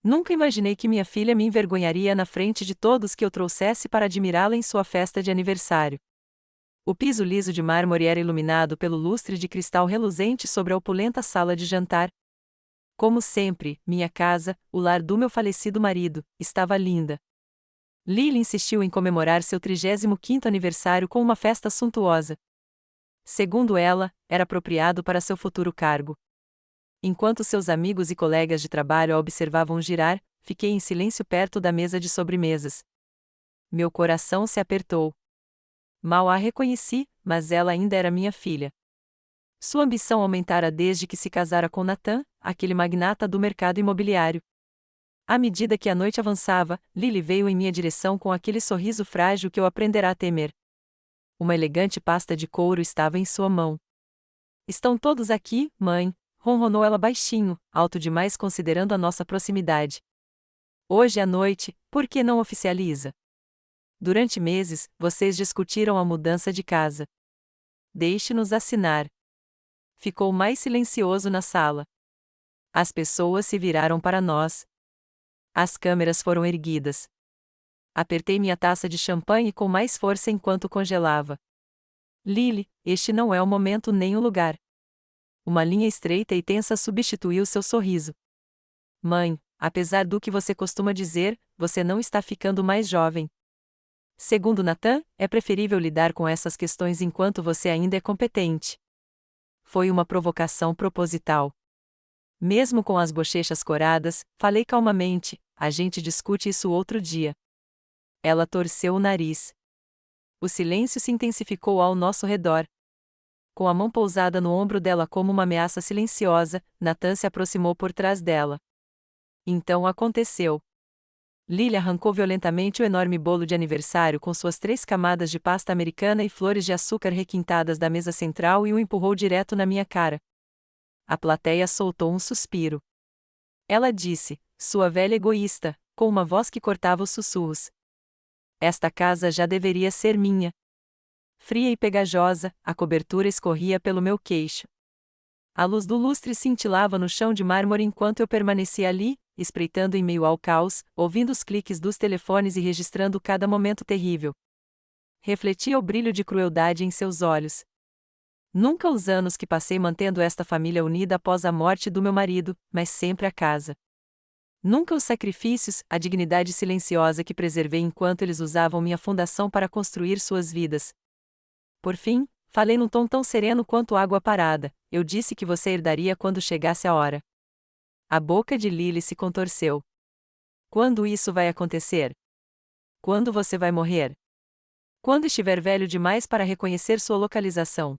Nunca imaginei que minha filha me envergonharia na frente de todos que eu trouxesse para admirá-la em sua festa de aniversário. O piso liso de mármore era iluminado pelo lustre de cristal reluzente sobre a opulenta sala de jantar. Como sempre, minha casa, o lar do meu falecido marido, estava linda. Lily insistiu em comemorar seu 35º aniversário com uma festa suntuosa. Segundo ela, era apropriado para seu futuro cargo. Enquanto seus amigos e colegas de trabalho a observavam girar, fiquei em silêncio perto da mesa de sobremesas. Meu coração se apertou. Mal a reconheci, mas ela ainda era minha filha. Sua ambição aumentara desde que se casara com Nathan, aquele magnata do mercado imobiliário. À medida que a noite avançava, Lily veio em minha direção com aquele sorriso frágil que eu aprenderá a temer. Uma elegante pasta de couro estava em sua mão. Estão todos aqui, mãe, ronronou ela baixinho, alto demais considerando a nossa proximidade. Hoje à noite, por que não oficializa? Durante meses, vocês discutiram a mudança de casa. Deixe-nos assinar. Ficou mais silencioso na sala. As pessoas se viraram para nós. As câmeras foram erguidas. Apertei minha taça de champanhe com mais força enquanto congelava. Lily, este não é o momento nem o lugar. Uma linha estreita e tensa substituiu seu sorriso. Mãe, apesar do que você costuma dizer, você não está ficando mais jovem. Segundo Nathan, é preferível lidar com essas questões enquanto você ainda é competente. Foi uma provocação proposital. Mesmo com as bochechas coradas, falei calmamente, a gente discute isso outro dia. Ela torceu o nariz. O silêncio se intensificou ao nosso redor. Com a mão pousada no ombro dela como uma ameaça silenciosa, Nathan se aproximou por trás dela. Então aconteceu. Lily arrancou violentamente o enorme bolo de aniversário com suas 3 camadas de pasta americana e flores de açúcar requintadas da mesa central e o empurrou direto na minha cara. A plateia soltou um suspiro. Ela disse, sua velha egoísta, com uma voz que cortava os sussurros. Esta casa já deveria ser minha. Fria e pegajosa, a cobertura escorria pelo meu queixo. A luz do lustre cintilava no chão de mármore enquanto eu permanecia ali, espreitando em meio ao caos, ouvindo os cliques dos telefones e registrando cada momento terrível. Refletia o brilho de crueldade em seus olhos. Nunca os anos que passei mantendo esta família unida após a morte do meu marido, mas sempre a casa. Nunca os sacrifícios, a dignidade silenciosa que preservei enquanto eles usavam minha fundação para construir suas vidas. Por fim, falei num tom tão sereno quanto água parada, eu disse que você herdaria quando chegasse a hora. A boca de Lily se contorceu. Quando isso vai acontecer? Quando você vai morrer? Quando estiver velho demais para reconhecer sua localização?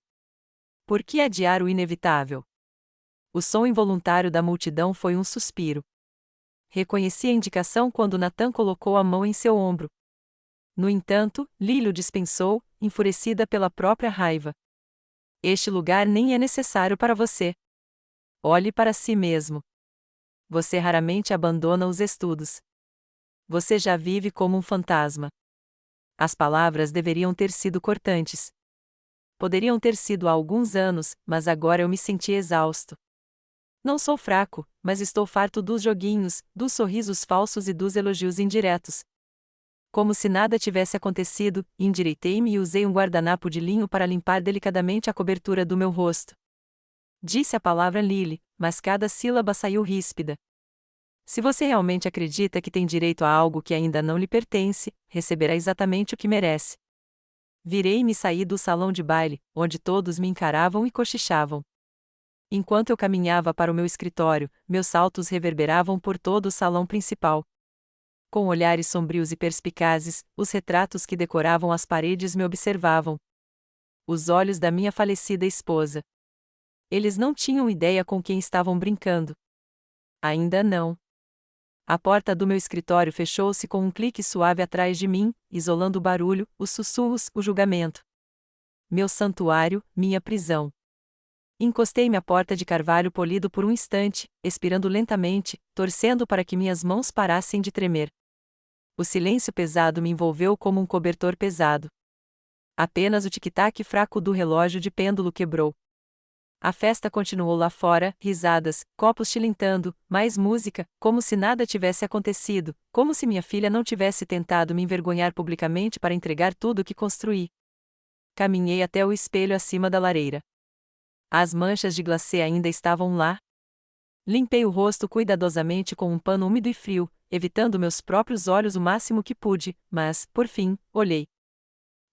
Por que adiar o inevitável? O som involuntário da multidão foi um suspiro. Reconheci a indicação quando Nathan colocou a mão em seu ombro. No entanto, Lily o dispensou, enfurecida pela própria raiva. Este lugar nem é necessário para você. Olhe para si mesmo. Você raramente abandona os estudos. Você já vive como um fantasma. As palavras deveriam ter sido cortantes. Poderiam ter sido há alguns anos, mas agora eu me senti exausto. Não sou fraco, mas estou farto dos joguinhos, dos sorrisos falsos e dos elogios indiretos. Como se nada tivesse acontecido, endireitei-me e usei um guardanapo de linho para limpar delicadamente a cobertura do meu rosto. Disse a palavra Lily, mas cada sílaba saiu ríspida. Se você realmente acredita que tem direito a algo que ainda não lhe pertence, receberá exatamente o que merece. Virei-me e saí do salão de baile, onde todos me encaravam e cochichavam. Enquanto eu caminhava para o meu escritório, meus saltos reverberavam por todo o salão principal. Com olhares sombrios e perspicazes, os retratos que decoravam as paredes me observavam. Os olhos da minha falecida esposa. Eles não tinham ideia com quem estavam brincando. Ainda não. A porta do meu escritório fechou-se com um clique suave atrás de mim, isolando o barulho, os sussurros, o julgamento. Meu santuário, minha prisão. Encostei-me à porta de carvalho polido por um instante, expirando lentamente, torcendo para que minhas mãos parassem de tremer. O silêncio pesado me envolveu como um cobertor pesado. Apenas o tic-tac fraco do relógio de pêndulo quebrou. A festa continuou lá fora, risadas, copos tilintando, mais música, como se nada tivesse acontecido, como se minha filha não tivesse tentado me envergonhar publicamente para entregar tudo o que construí. Caminhei até o espelho acima da lareira. As manchas de glacê ainda estavam lá. Limpei o rosto cuidadosamente com um pano úmido e frio, evitando meus próprios olhos o máximo que pude, mas, por fim, olhei.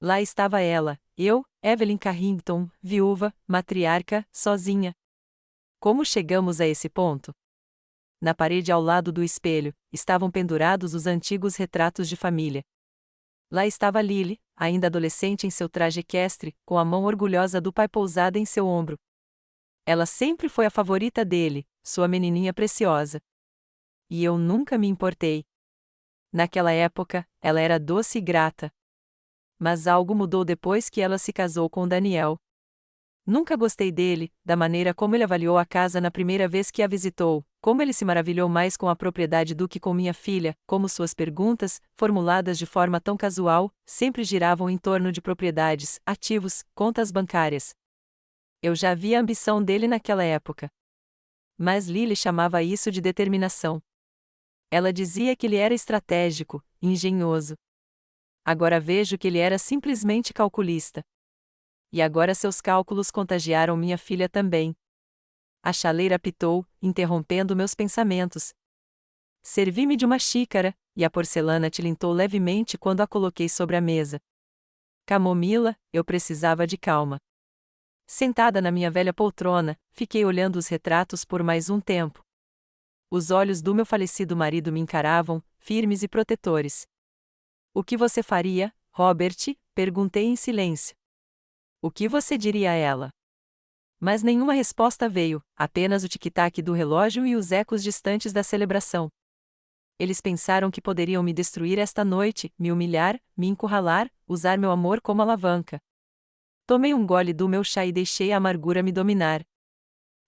Lá estava ela, eu, Evelyn Carrington, viúva, matriarca, sozinha. Como chegamos a esse ponto? Na parede ao lado do espelho, estavam pendurados os antigos retratos de família. Lá estava Lily, ainda adolescente em seu traje equestre, com a mão orgulhosa do pai pousada em seu ombro. Ela sempre foi a favorita dele, sua menininha preciosa. E eu nunca me importei. Naquela época, ela era doce e grata. Mas algo mudou depois que ela se casou com Daniel. Nunca gostei dele, da maneira como ele avaliou a casa na primeira vez que a visitou, como ele se maravilhou mais com a propriedade do que com minha filha, como suas perguntas, formuladas de forma tão casual, sempre giravam em torno de propriedades, ativos, contas bancárias. Eu já via a ambição dele naquela época. Mas Lily chamava isso de determinação. Ela dizia que ele era estratégico, engenhoso. Agora vejo que ele era simplesmente calculista. E agora seus cálculos contagiaram minha filha também. A chaleira apitou, interrompendo meus pensamentos. Servi-me de uma xícara, e a porcelana tilintou levemente quando a coloquei sobre a mesa. Camomila, eu precisava de calma. Sentada na minha velha poltrona, fiquei olhando os retratos por mais um tempo. Os olhos do meu falecido marido me encaravam, firmes e protetores. O que você faria, Robert? Perguntei em silêncio. O que você diria a ela? Mas nenhuma resposta veio, apenas o tic-tac do relógio e os ecos distantes da celebração. Eles pensaram que poderiam me destruir esta noite, me humilhar, me encurralar, usar meu amor como alavanca. Tomei um gole do meu chá e deixei a amargura me dominar.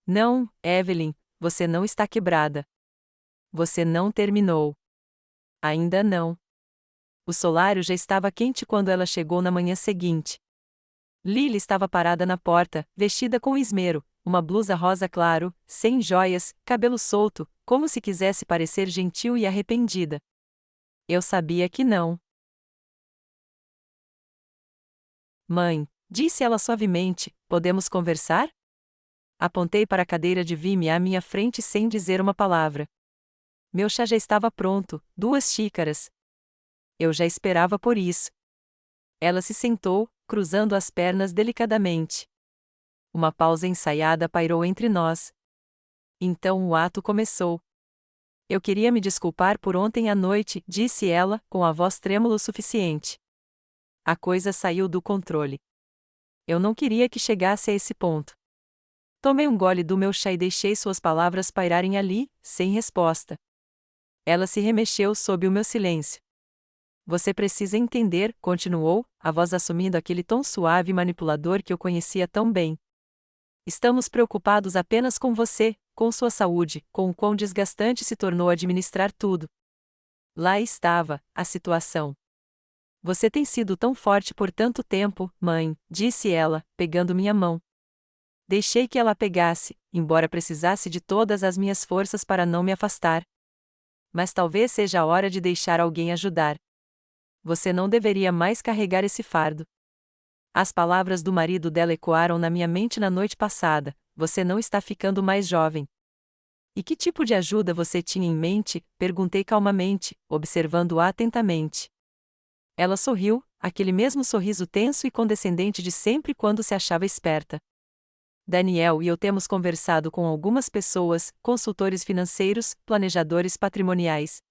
Não, Evelyn, você não está quebrada. Você não terminou. Ainda não. O solário já estava quente quando ela chegou na manhã seguinte. Lily estava parada na porta, vestida com esmero, uma blusa rosa claro, sem joias, cabelo solto, como se quisesse parecer gentil e arrependida. Eu sabia que não. Mãe, disse ela suavemente, podemos conversar? Apontei para a cadeira de Vime à minha frente sem dizer uma palavra. Meu chá já estava pronto, 2 xícaras. Eu já esperava por isso. Ela se sentou, cruzando as pernas delicadamente. Uma pausa ensaiada pairou entre nós. Então o ato começou. Eu queria me desculpar por ontem à noite, disse ela, com a voz trêmula o suficiente. A coisa saiu do controle. Eu não queria que chegasse a esse ponto. Tomei um gole do meu chá e deixei suas palavras pairarem ali, sem resposta. Ela se remexeu sob o meu silêncio. Você precisa entender, continuou, a voz assumindo aquele tom suave e manipulador que eu conhecia tão bem. Estamos preocupados apenas com você, com sua saúde, com o quão desgastante se tornou administrar tudo. Lá estava, a situação. Você tem sido tão forte por tanto tempo, mãe, disse ela, pegando minha mão. Deixei que ela a pegasse, embora precisasse de todas as minhas forças para não me afastar. Mas talvez seja a hora de deixar alguém ajudar. Você não deveria mais carregar esse fardo. As palavras do marido dela ecoaram na minha mente na noite passada, você não está ficando mais jovem. E que tipo de ajuda você tinha em mente? Perguntei calmamente, observando-a atentamente. Ela sorriu, aquele mesmo sorriso tenso e condescendente de sempre quando se achava esperta. Daniel e eu temos conversado com algumas pessoas, consultores financeiros, planejadores patrimoniais.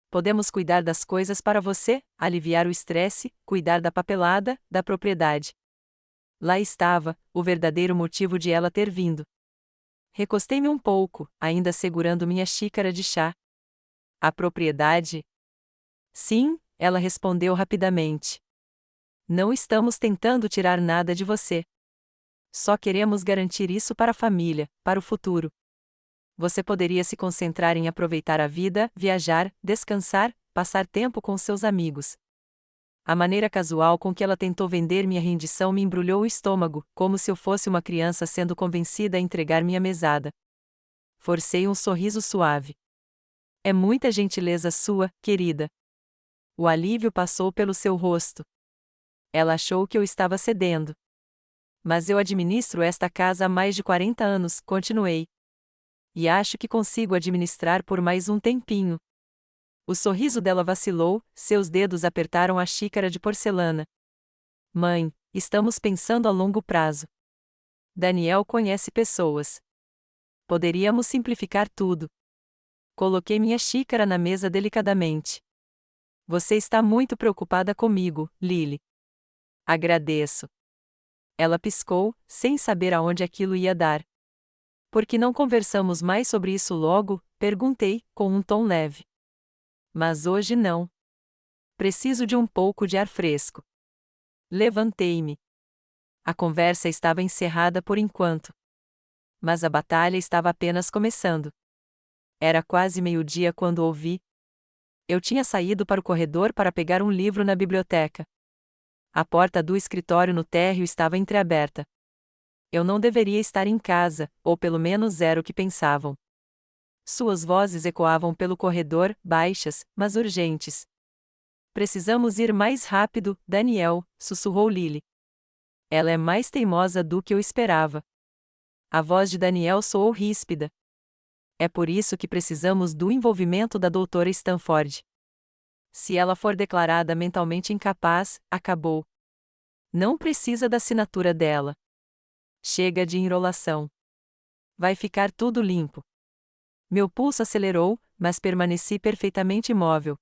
Podemos cuidar das coisas para você, aliviar o estresse, cuidar da papelada, da propriedade. Lá estava, o verdadeiro motivo de ela ter vindo. Recostei-me um pouco, ainda segurando minha xícara de chá. A propriedade? Sim, ela respondeu rapidamente. Não estamos tentando tirar nada de você. Só queremos garantir isso para a família, para o futuro. Você poderia se concentrar em aproveitar a vida, viajar, descansar, passar tempo com seus amigos. A maneira casual com que ela tentou vender minha rendição me embrulhou o estômago, como se eu fosse uma criança sendo convencida a entregar minha mesada. Forcei um sorriso suave. É muita gentileza sua, querida. O alívio passou pelo seu rosto. Ela achou que eu estava cedendo. Mas eu administro esta casa há mais de 40 anos, continuei. E acho que consigo administrar por mais um tempinho. O sorriso dela vacilou, seus dedos apertaram a xícara de porcelana. Mãe, estamos pensando a longo prazo. Daniel conhece pessoas. Poderíamos simplificar tudo. Coloquei minha xícara na mesa delicadamente. Você está muito preocupada comigo, Lily. Agradeço. Ela piscou, sem saber aonde aquilo ia dar. Por que não conversamos mais sobre isso logo? Perguntei, com um tom leve. Mas hoje não. Preciso de um pouco de ar fresco. Levantei-me. A conversa estava encerrada por enquanto. Mas a batalha estava apenas começando. Era quase meio-dia quando ouvi. Eu tinha saído para o corredor para pegar um livro na biblioteca. A porta do escritório no térreo estava entreaberta. Eu não deveria estar em casa, ou pelo menos era o que pensavam. Suas vozes ecoavam pelo corredor, baixas, mas urgentes. Precisamos ir mais rápido, Daniel, sussurrou Lily. Ela é mais teimosa do que eu esperava. A voz de Daniel soou ríspida. É por isso que precisamos do envolvimento da doutora Stanford. Se ela for declarada mentalmente incapaz, acabou. Não precisa da assinatura dela. Chega de enrolação. Vai ficar tudo limpo. Meu pulso acelerou, mas permaneci perfeitamente imóvel.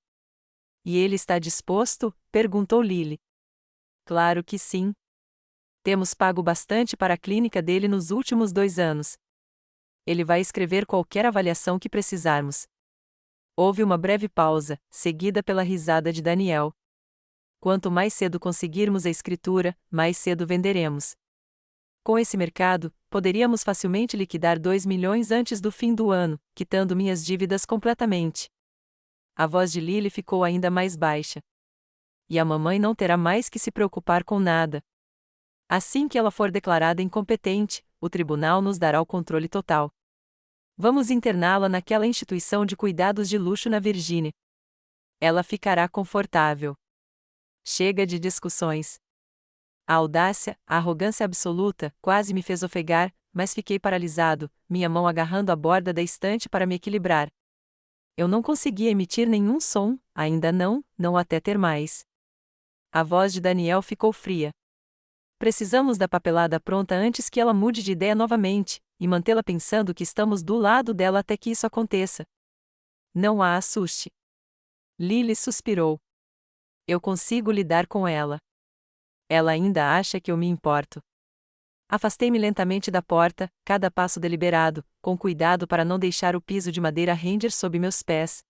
E ele está disposto? Perguntou Lily. Claro que sim. Temos pago bastante para a clínica dele nos últimos 2 anos. Ele vai escrever qualquer avaliação que precisarmos. Houve uma breve pausa, seguida pela risada de Daniel. Quanto mais cedo conseguirmos a escritura, mais cedo venderemos. Com esse mercado, poderíamos facilmente liquidar 2 milhões antes do fim do ano, quitando minhas dívidas completamente. A voz de Lily ficou ainda mais baixa. E a mamãe não terá mais que se preocupar com nada. Assim que ela for declarada incompetente, o tribunal nos dará o controle total. Vamos interná-la naquela instituição de cuidados de luxo na Virgínia. Ela ficará confortável. Chega de discussões. A audácia, a arrogância absoluta, quase me fez ofegar, mas fiquei paralisado, minha mão agarrando a borda da estante para me equilibrar. Eu não conseguia emitir nenhum som, ainda não até ter mais. A voz de Daniel ficou fria. Precisamos da papelada pronta antes que ela mude de ideia novamente, e mantê-la pensando que estamos do lado dela até que isso aconteça. Não a assuste. Lily suspirou. Eu consigo lidar com ela. Ela ainda acha que eu me importo. Afastei-me lentamente da porta, cada passo deliberado, com cuidado para não deixar o piso de madeira render sob meus pés.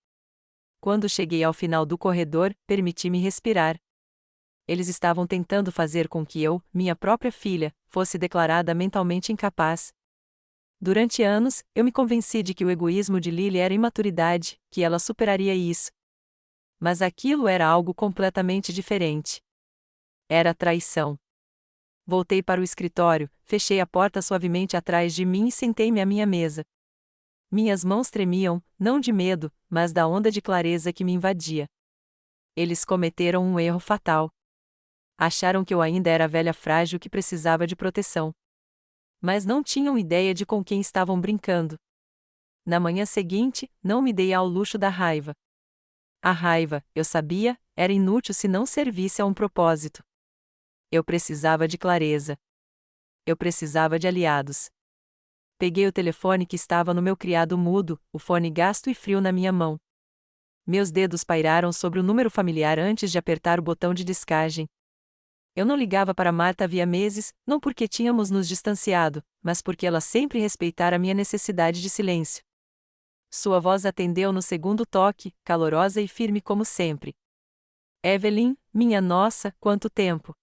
Quando cheguei ao final do corredor, permiti-me respirar. Eles estavam tentando fazer com que eu, minha própria filha, fosse declarada mentalmente incapaz. Durante anos, eu me convenci de que o egoísmo de Lily era imaturidade, que ela superaria isso. Mas aquilo era algo completamente diferente. Era traição. Voltei para o escritório, fechei a porta suavemente atrás de mim e sentei-me à minha mesa. Minhas mãos tremiam, não de medo, mas da onda de clareza que me invadia. Eles cometeram um erro fatal. Acharam que eu ainda era a velha frágil que precisava de proteção. Mas não tinham ideia de com quem estavam brincando. Na manhã seguinte, não me dei ao luxo da raiva. A raiva, eu sabia, era inútil se não servisse a um propósito. Eu precisava de clareza. Eu precisava de aliados. Peguei o telefone que estava no meu criado mudo, o fone gasto e frio na minha mão. Meus dedos pairaram sobre o número familiar antes de apertar o botão de descagem. Eu não ligava para Marta havia meses, não porque tínhamos nos distanciado, mas porque ela sempre respeitara minha necessidade de silêncio. Sua voz atendeu no segundo toque, calorosa e firme como sempre. Evelyn, minha nossa, quanto tempo!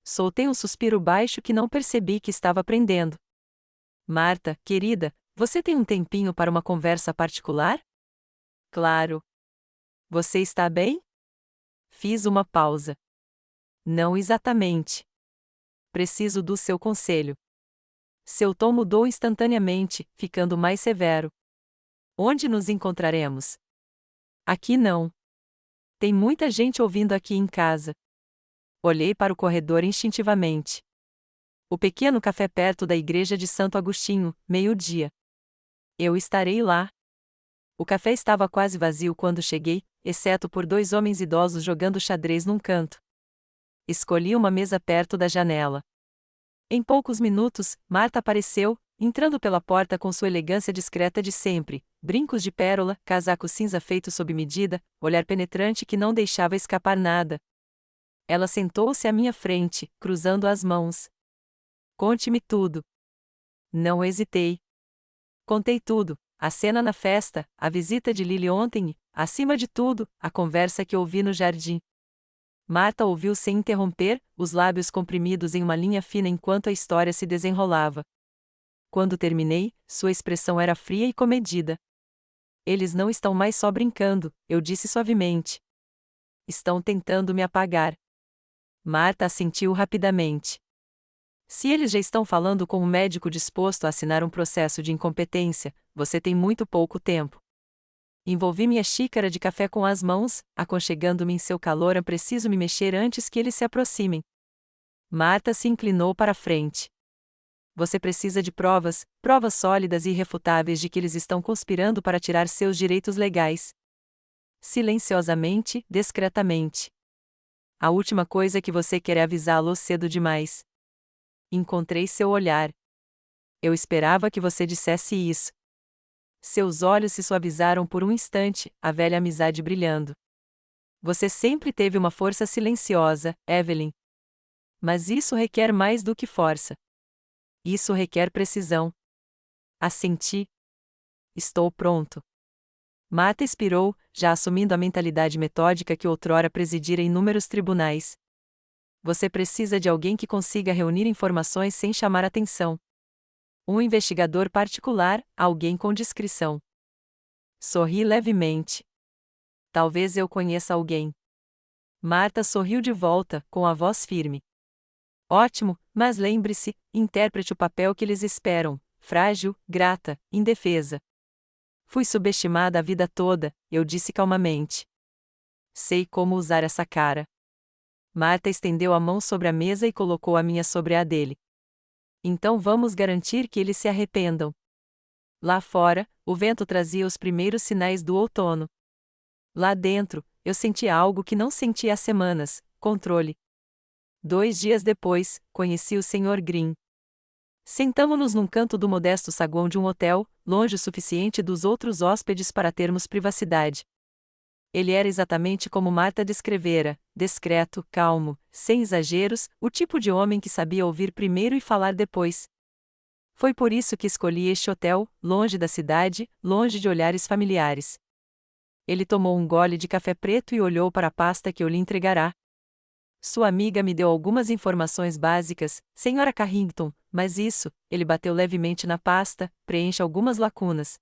Soltei um suspiro baixo que não percebi que estava prendendo. Marta, querida, você tem um tempinho para uma conversa particular? Claro. Você está bem? Fiz uma pausa. Não exatamente. Preciso do seu conselho. Seu tom mudou instantaneamente, ficando mais severo. Onde nos encontraremos? Aqui não. Tem muita gente ouvindo aqui em casa. Olhei para o corredor instintivamente. O pequeno café perto da igreja de Santo Agostinho, meio-dia. Eu estarei lá. O café estava quase vazio quando cheguei, exceto por 2 homens idosos jogando xadrez num canto. Escolhi uma mesa perto da janela. Em poucos minutos, Marta apareceu, entrando pela porta com sua elegância discreta de sempre, brincos de pérola, casaco cinza feito sob medida, olhar penetrante que não deixava escapar nada. Ela sentou-se à minha frente, cruzando as mãos. Conte-me tudo. Não hesitei. Contei tudo, a cena na festa, a visita de Lily ontem e, acima de tudo, a conversa que ouvi no jardim. Marta ouviu sem interromper, os lábios comprimidos em uma linha fina enquanto a história se desenrolava. Quando terminei, sua expressão era fria e comedida. Eles não estão mais só brincando, eu disse suavemente. Estão tentando me apagar. Marta assentiu rapidamente. Se eles já estão falando com um médico disposto a assinar um processo de incompetência, você tem muito pouco tempo. Envolvi minha xícara de café com as mãos, aconchegando-me em seu calor. Preciso me mexer antes que eles se aproximem. Marta se inclinou para a frente. Você precisa de provas, provas sólidas e irrefutáveis de que eles estão conspirando para tirar seus direitos legais. Silenciosamente, discretamente. A última coisa que você quer é avisá-los cedo demais. Encontrei seu olhar. Eu esperava que você dissesse isso. Seus olhos se suavizaram por um instante, a velha amizade brilhando. Você sempre teve uma força silenciosa, Evelyn. Mas isso requer mais do que força. Isso requer precisão. Assenti. Estou pronto. Marta expirou, já assumindo a mentalidade metódica que outrora presidira inúmeros tribunais. Você precisa de alguém que consiga reunir informações sem chamar atenção. Um investigador particular, alguém com discrição. Sorri levemente. Talvez eu conheça alguém. Marta sorriu de volta, com a voz firme. Ótimo, mas lembre-se, interprete o papel que lhes esperam, frágil, grata, indefesa. Fui subestimada a vida toda, eu disse calmamente. Sei como usar essa cara. Marta estendeu a mão sobre a mesa e colocou a minha sobre a dele. Então vamos garantir que eles se arrependam. Lá fora, o vento trazia os primeiros sinais do outono. Lá dentro, eu sentia algo que não sentia há semanas: controle. 2 dias depois, conheci o Sr. Green. Sentamo-nos num canto do modesto saguão de um hotel, longe o suficiente dos outros hóspedes para termos privacidade. Ele era exatamente como Marta descrevera, discreto, calmo, sem exageros, o tipo de homem que sabia ouvir primeiro e falar depois. Foi por isso que escolhi este hotel, longe da cidade, longe de olhares familiares. Ele tomou um gole de café preto e olhou para a pasta que eu lhe entregará. Sua amiga me deu algumas informações básicas, Sra. Carrington, mas isso, ele bateu levemente na pasta, preenche algumas lacunas.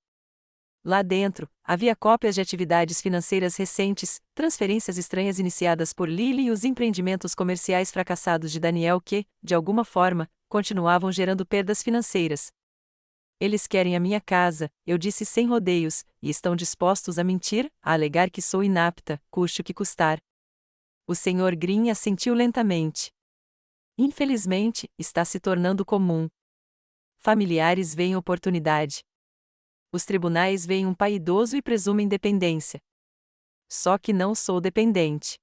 Lá dentro, havia cópias de atividades financeiras recentes, transferências estranhas iniciadas por Lily e os empreendimentos comerciais fracassados de Daniel que, de alguma forma, continuavam gerando perdas financeiras. Eles querem a minha casa, eu disse sem rodeios, e estão dispostos a mentir, a alegar que sou inapta, custe o que custar. O Sr. Green assentiu lentamente. Infelizmente, está se tornando comum. Familiares veem oportunidade. Os tribunais veem um pai idoso e presumem dependência. Só que não sou dependente.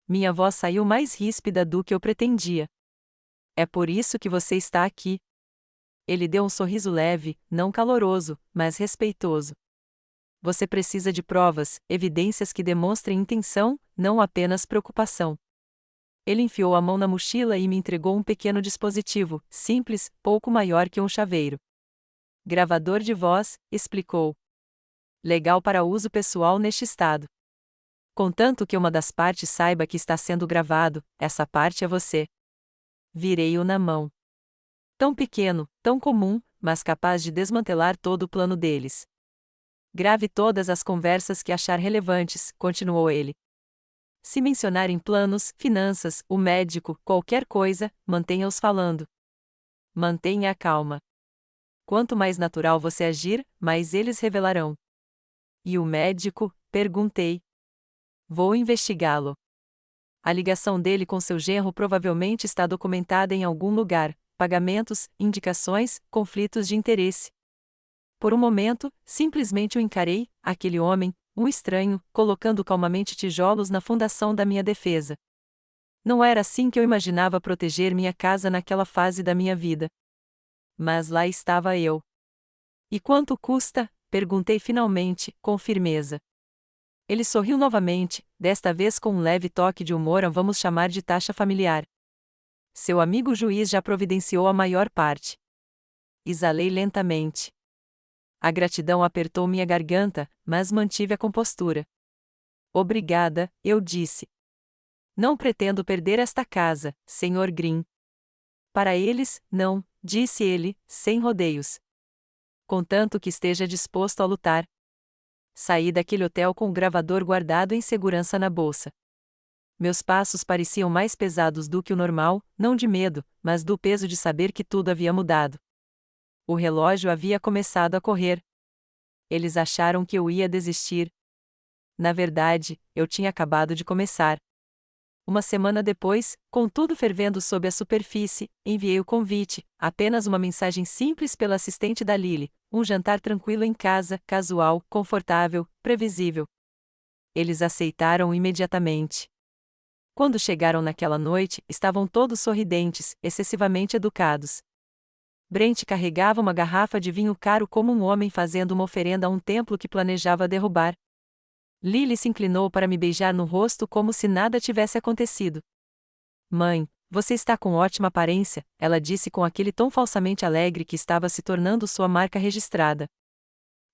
Minha voz saiu mais ríspida do que eu pretendia. É por isso que você está aqui. Ele deu um sorriso leve, não caloroso, mas respeitoso. Você precisa de provas, evidências que demonstrem intenção, não apenas preocupação. Ele enfiou a mão na mochila e me entregou um pequeno dispositivo, simples, pouco maior que um chaveiro. Gravador de voz, explicou. Legal para uso pessoal neste estado. Contanto que uma das partes saiba que está sendo gravado, essa parte é você. Virei-o na mão. Tão pequeno, tão comum, mas capaz de desmantelar todo o plano deles. Grave todas as conversas que achar relevantes, continuou ele. Se mencionarem planos, finanças, o médico, qualquer coisa, mantenha-os falando. Mantenha a calma. Quanto mais natural você agir, mais eles revelarão. E o médico? Perguntei. Vou investigá-lo. A ligação dele com seu genro provavelmente está documentada em algum lugar: pagamentos, indicações, conflitos de interesse. Por um momento, simplesmente o encarei, aquele homem, um estranho, colocando calmamente tijolos na fundação da minha defesa. Não era assim que eu imaginava proteger minha casa naquela fase da minha vida. Mas lá estava eu. E quanto custa? Perguntei finalmente, com firmeza. Ele sorriu novamente, desta vez com um leve toque de humor, vamos chamar de taxa familiar. Seu amigo juiz já providenciou a maior parte. Exalei lentamente. A gratidão apertou minha garganta, mas mantive a compostura. Obrigada, eu disse. Não pretendo perder esta casa, Sr. Green. Para eles, não, disse ele, sem rodeios. Contanto que esteja disposto a lutar. Saí daquele hotel com o gravador guardado em segurança na bolsa. Meus passos pareciam mais pesados do que o normal, não de medo, mas do peso de saber que tudo havia mudado. O relógio havia começado a correr. Eles acharam que eu ia desistir. Na verdade, eu tinha acabado de começar. Uma semana depois, com tudo fervendo sob a superfície, enviei o convite, apenas uma mensagem simples pela assistente da Lily, um jantar tranquilo em casa, casual, confortável, previsível. Eles aceitaram imediatamente. Quando chegaram naquela noite, estavam todos sorridentes, excessivamente educados. Brent carregava uma garrafa de vinho caro como um homem fazendo uma oferenda a um templo que planejava derrubar. Lily se inclinou para me beijar no rosto como se nada tivesse acontecido. Mãe, você está com ótima aparência, ela disse com aquele tom falsamente alegre que estava se tornando sua marca registrada.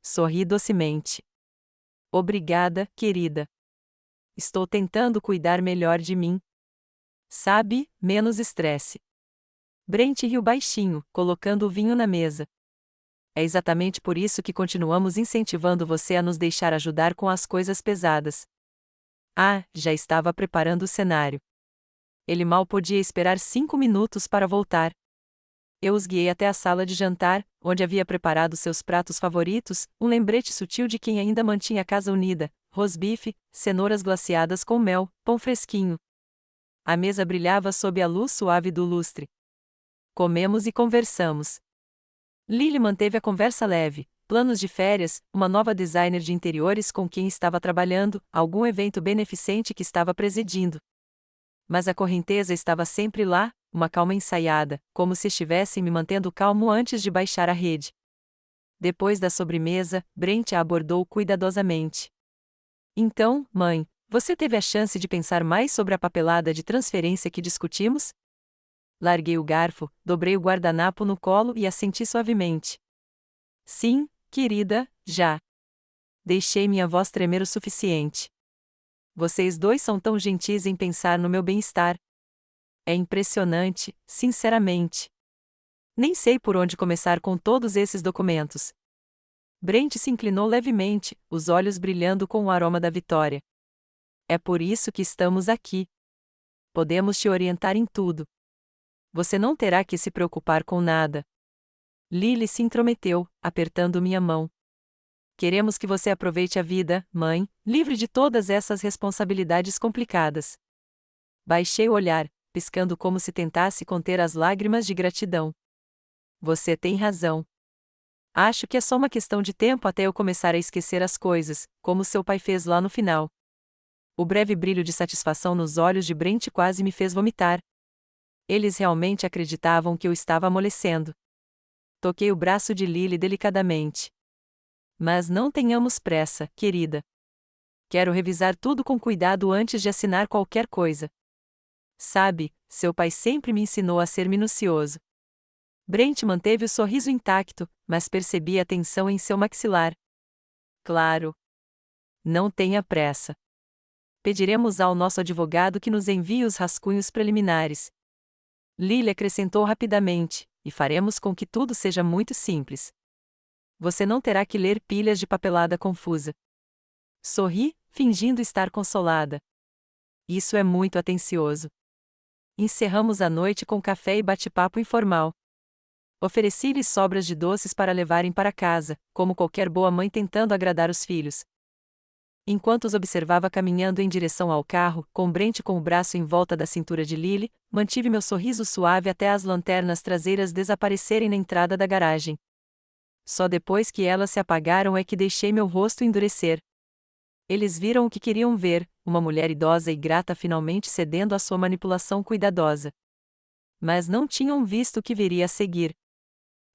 Sorri docemente. Obrigada, querida. Estou tentando cuidar melhor de mim. Sabe, menos estresse. Brent riu baixinho, colocando o vinho na mesa. É exatamente por isso que continuamos incentivando você a nos deixar ajudar com as coisas pesadas. Ah, já estava preparando o cenário. Ele mal podia esperar 5 minutos para voltar. Eu os guiei até a sala de jantar, onde havia preparado seus pratos favoritos, um lembrete sutil de quem ainda mantinha a casa unida: rosbife, cenouras glaciadas com mel, pão fresquinho. A mesa brilhava sob a luz suave do lustre. Comemos e conversamos. Lily manteve a conversa leve, planos de férias, uma nova designer de interiores com quem estava trabalhando, algum evento beneficente que estava presidindo. Mas a correnteza estava sempre lá, uma calma ensaiada, como se estivessem me mantendo calmo antes de baixar a rede. Depois da sobremesa, Brent a abordou cuidadosamente. Então, mãe, você teve a chance de pensar mais sobre a papelada de transferência que discutimos? Larguei o garfo, dobrei o guardanapo no colo e assenti suavemente. Sim, querida, já. Deixei minha voz tremer o suficiente. Vocês dois são tão gentis em pensar no meu bem-estar. É impressionante, sinceramente. Nem sei por onde começar com todos esses documentos. Brent se inclinou levemente, os olhos brilhando com o aroma da vitória. É por isso que estamos aqui. Podemos te orientar em tudo. Você não terá que se preocupar com nada. Lily se intrometeu, apertando minha mão. Queremos que você aproveite a vida, mãe, livre de todas essas responsabilidades complicadas. Baixei o olhar, piscando como se tentasse conter as lágrimas de gratidão. Você tem razão. Acho que é só uma questão de tempo até eu começar a esquecer as coisas, como seu pai fez lá no final. O breve brilho de satisfação nos olhos de Brent quase me fez vomitar. Eles realmente acreditavam que eu estava amolecendo. Toquei o braço de Lily delicadamente. Mas não tenhamos pressa, querida. Quero revisar tudo com cuidado antes de assinar qualquer coisa. Sabe, seu pai sempre me ensinou a ser minucioso. Brent manteve o sorriso intacto, mas percebi a tensão em seu maxilar. Claro. Não tenha pressa. Pediremos ao nosso advogado que nos envie os rascunhos preliminares. Lily acrescentou rapidamente, e faremos com que tudo seja muito simples. Você não terá que ler pilhas de papelada confusa. Sorri, fingindo estar consolada. Isso é muito atencioso. Encerramos a noite com café e bate-papo informal. Ofereci-lhes sobras de doces para levarem para casa, como qualquer boa mãe tentando agradar os filhos. Enquanto os observava caminhando em direção ao carro, com Brent com o braço em volta da cintura de Lily, mantive meu sorriso suave até as lanternas traseiras desaparecerem na entrada da garagem. Só depois que elas se apagaram é que deixei meu rosto endurecer. Eles viram o que queriam ver, uma mulher idosa e grata finalmente cedendo à sua manipulação cuidadosa. Mas não tinham visto o que viria a seguir.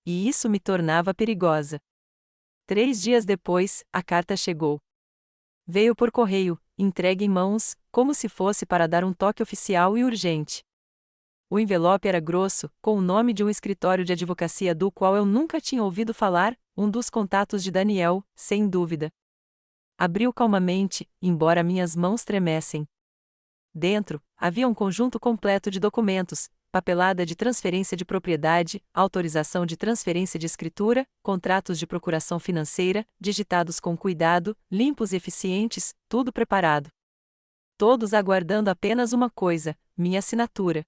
E isso me tornava perigosa. 3 dias depois, a carta chegou. Veio por correio, entregue em mãos, como se fosse para dar um toque oficial e urgente. O envelope era grosso, com o nome de um escritório de advocacia do qual eu nunca tinha ouvido falar, um dos contatos de Daniel, sem dúvida. Abriu calmamente, embora minhas mãos tremessem. Dentro, havia um conjunto completo de documentos, papelada de transferência de propriedade, autorização de transferência de escritura, contratos de procuração financeira, digitados com cuidado, limpos e eficientes, tudo preparado. Todos aguardando apenas uma coisa, minha assinatura.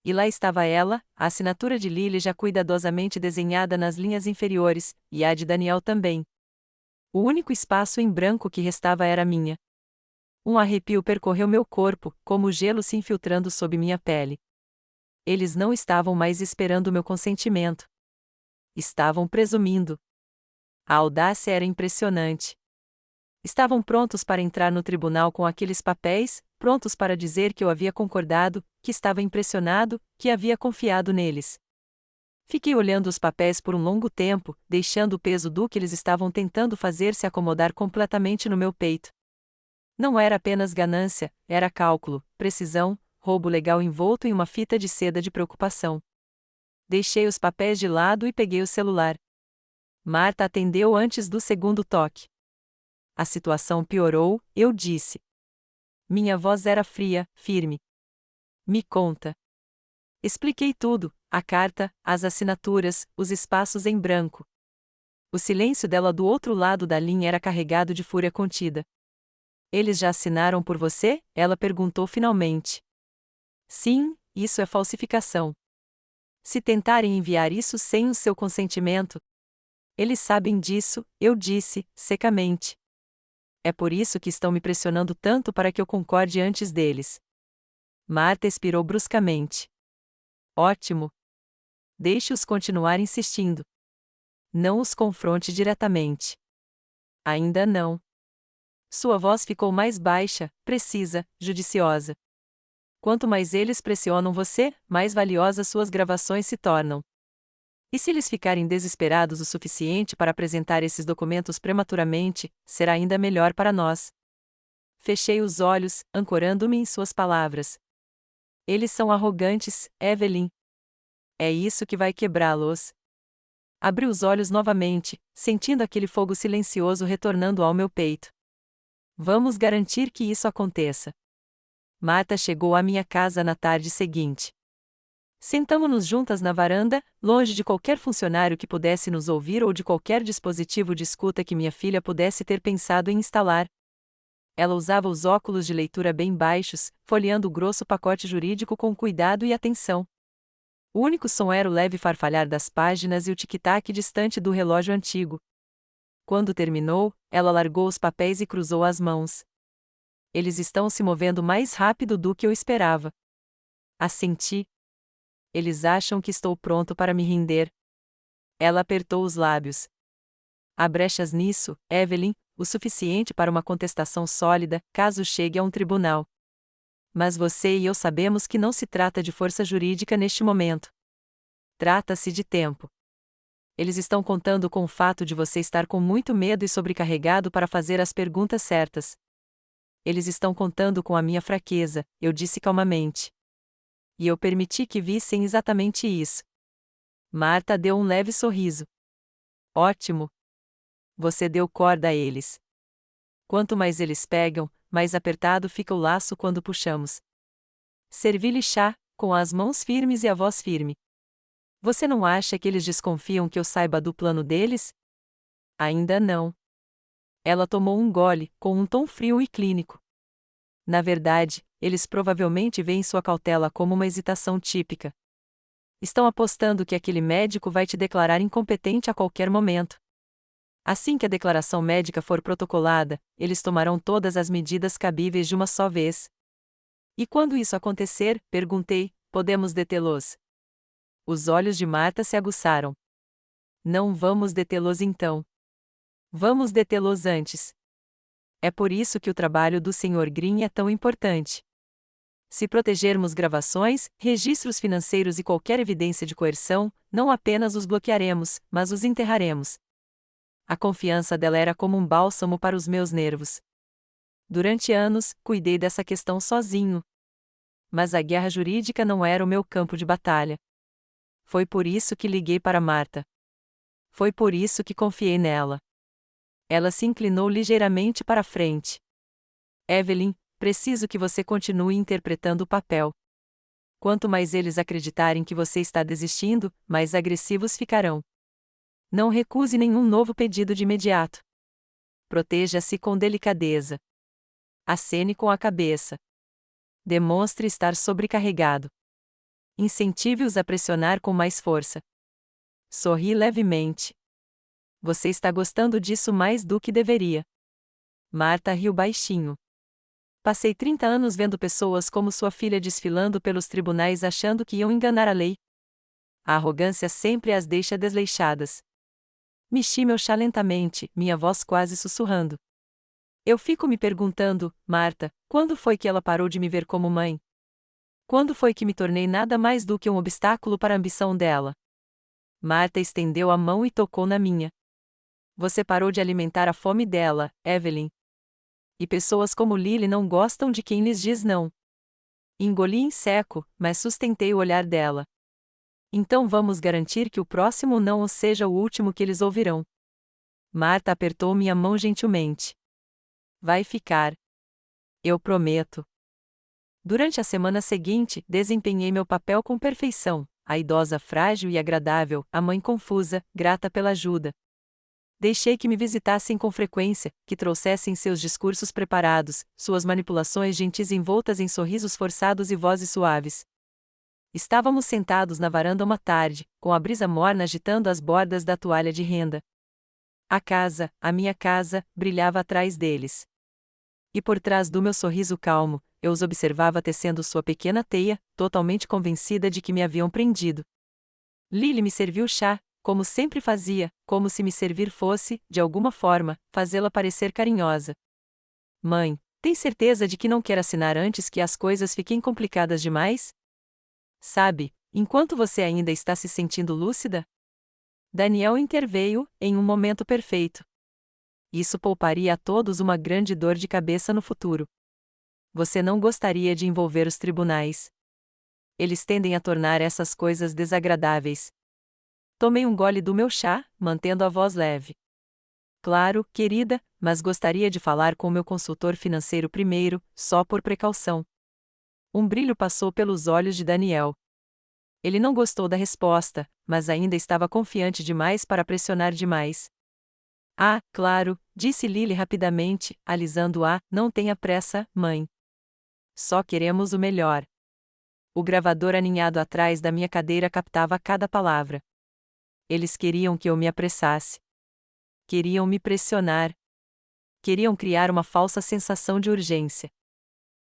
E lá estava ela, a assinatura de Lily já cuidadosamente desenhada nas linhas inferiores, e a de Daniel também. O único espaço em branco que restava era minha. Um arrepio percorreu meu corpo, como o gelo se infiltrando sob minha pele. Eles não estavam mais esperando meu consentimento. Estavam presumindo. A audácia era impressionante. Estavam prontos para entrar no tribunal com aqueles papéis, prontos para dizer que eu havia concordado, que estava impressionado, que havia confiado neles. Fiquei olhando os papéis por um longo tempo, deixando o peso do que eles estavam tentando fazer se acomodar completamente no meu peito. Não era apenas ganância, era cálculo, precisão, roubo legal envolto em uma fita de seda de preocupação. Deixei os papéis de lado e peguei o celular. Marta atendeu antes do segundo toque. A situação piorou, eu disse. Minha voz era fria, firme. Me conta. Expliquei tudo, a carta, as assinaturas, os espaços em branco. O silêncio dela do outro lado da linha era carregado de fúria contida. Eles já assinaram por você? Ela perguntou finalmente. Sim, isso é falsificação. Se tentarem enviar isso sem o seu consentimento. Eles sabem disso, eu disse, secamente. É por isso que estão me pressionando tanto para que eu concorde antes deles. Marta expirou bruscamente. Ótimo. Deixe-os continuar insistindo. Não os confronte diretamente. Ainda não. Sua voz ficou mais baixa, precisa, judiciosa. Quanto mais eles pressionam você, mais valiosas suas gravações se tornam. E se eles ficarem desesperados o suficiente para apresentar esses documentos prematuramente, será ainda melhor para nós. Fechei os olhos, ancorando-me em suas palavras. Eles são arrogantes, Evelyn. É isso que vai quebrá-los. Abri os olhos novamente, sentindo aquele fogo silencioso retornando ao meu peito. Vamos garantir que isso aconteça. Marta chegou à minha casa na tarde seguinte. Sentamo-nos juntas na varanda, longe de qualquer funcionário que pudesse nos ouvir ou de qualquer dispositivo de escuta que minha filha pudesse ter pensado em instalar. Ela usava os óculos de leitura bem baixos, folheando o grosso pacote jurídico com cuidado e atenção. O único som era o leve farfalhar das páginas e o tic-tac distante do relógio antigo. Quando terminou, ela largou os papéis e cruzou as mãos. Eles estão se movendo mais rápido do que eu esperava. Assenti. Eles acham que estou pronto para me render. Ela apertou os lábios. Há brechas nisso, Evelyn, o suficiente para uma contestação sólida, caso chegue a um tribunal. Mas você e eu sabemos que não se trata de força jurídica neste momento. Trata-se de tempo. Eles estão contando com o fato de você estar com muito medo e sobrecarregado para fazer as perguntas certas. Eles estão contando com a minha fraqueza, eu disse calmamente. E eu permiti que vissem exatamente isso. Marta deu um leve sorriso. Ótimo. Você deu corda a eles. Quanto mais eles pegam, mais apertado fica o laço quando puxamos. Servi-lhe chá, com as mãos firmes e a voz firme. Você não acha que eles desconfiam que eu saiba do plano deles? Ainda não. Ela tomou um gole, com um tom frio e clínico. Na verdade, eles provavelmente veem sua cautela como uma hesitação típica. Estão apostando que aquele médico vai te declarar incompetente a qualquer momento. Assim que a declaração médica for protocolada, eles tomarão todas as medidas cabíveis de uma só vez. E quando isso acontecer, perguntei, podemos detê-los? Os olhos de Marta se aguçaram. Não vamos detê-los então. Vamos detê-los antes. É por isso que o trabalho do Sr. Green é tão importante. Se protegermos gravações, registros financeiros e qualquer evidência de coerção, não apenas os bloquearemos, mas os enterraremos. A confiança dela era como um bálsamo para os meus nervos. Durante anos, cuidei dessa questão sozinho. Mas a guerra jurídica não era o meu campo de batalha. Foi por isso que liguei para Marta. Foi por isso que confiei nela. Ela se inclinou ligeiramente para a frente. Evelyn, preciso que você continue interpretando o papel. Quanto mais eles acreditarem que você está desistindo, mais agressivos ficarão. Não recuse nenhum novo pedido de imediato. Proteja-se com delicadeza. Acene com a cabeça. Demonstre estar sobrecarregado. Incentive-os a pressionar com mais força. Sorri levemente. Você está gostando disso mais do que deveria. Marta riu baixinho. Passei 30 anos vendo pessoas como sua filha desfilando pelos tribunais achando que iam enganar a lei. A arrogância sempre as deixa desleixadas. Mexi meu chá lentamente, minha voz quase sussurrando. Eu fico me perguntando, Marta, quando foi que ela parou de me ver como mãe? Quando foi que me tornei nada mais do que um obstáculo para a ambição dela? Marta estendeu a mão e tocou na minha. Você parou de alimentar a fome dela, Evelyn. E pessoas como Lily não gostam de quem lhes diz não. Engoli em seco, mas sustentei o olhar dela. Então vamos garantir que o próximo não seja o último que eles ouvirão. Marta apertou minha mão gentilmente. Vai ficar. Eu prometo. Durante a semana seguinte, desempenhei meu papel com perfeição, a idosa frágil e agradável, a mãe confusa, grata pela ajuda. Deixei que me visitassem com frequência, que trouxessem seus discursos preparados, suas manipulações gentis envoltas em sorrisos forçados e vozes suaves. Estávamos sentados na varanda uma tarde, com a brisa morna agitando as bordas da toalha de renda. A minha casa, brilhava atrás deles. E por trás do meu sorriso calmo, eu os observava tecendo sua pequena teia, totalmente convencida de que me haviam prendido. Lily me serviu chá, como sempre fazia, como se me servir fosse, de alguma forma, fazê-la parecer carinhosa. Mãe, tem certeza de que não quer assinar antes que as coisas fiquem complicadas demais? Sabe, enquanto você ainda está se sentindo lúcida? Daniel interveio, em um momento perfeito. Isso pouparia a todos uma grande dor de cabeça no futuro. Você não gostaria de envolver os tribunais. Eles tendem a tornar essas coisas desagradáveis. Tomei um gole do meu chá, mantendo a voz leve. Claro, querida, mas gostaria de falar com o meu consultor financeiro primeiro, só por precaução. Um brilho passou pelos olhos de Daniel. Ele não gostou da resposta, mas ainda estava confiante demais para pressionar demais. Ah, claro, disse Lily rapidamente, alisando-a, não tenha pressa, mãe. Só queremos o melhor. O gravador aninhado atrás da minha cadeira captava cada palavra. Eles queriam que eu me apressasse. Queriam me pressionar. Queriam criar uma falsa sensação de urgência.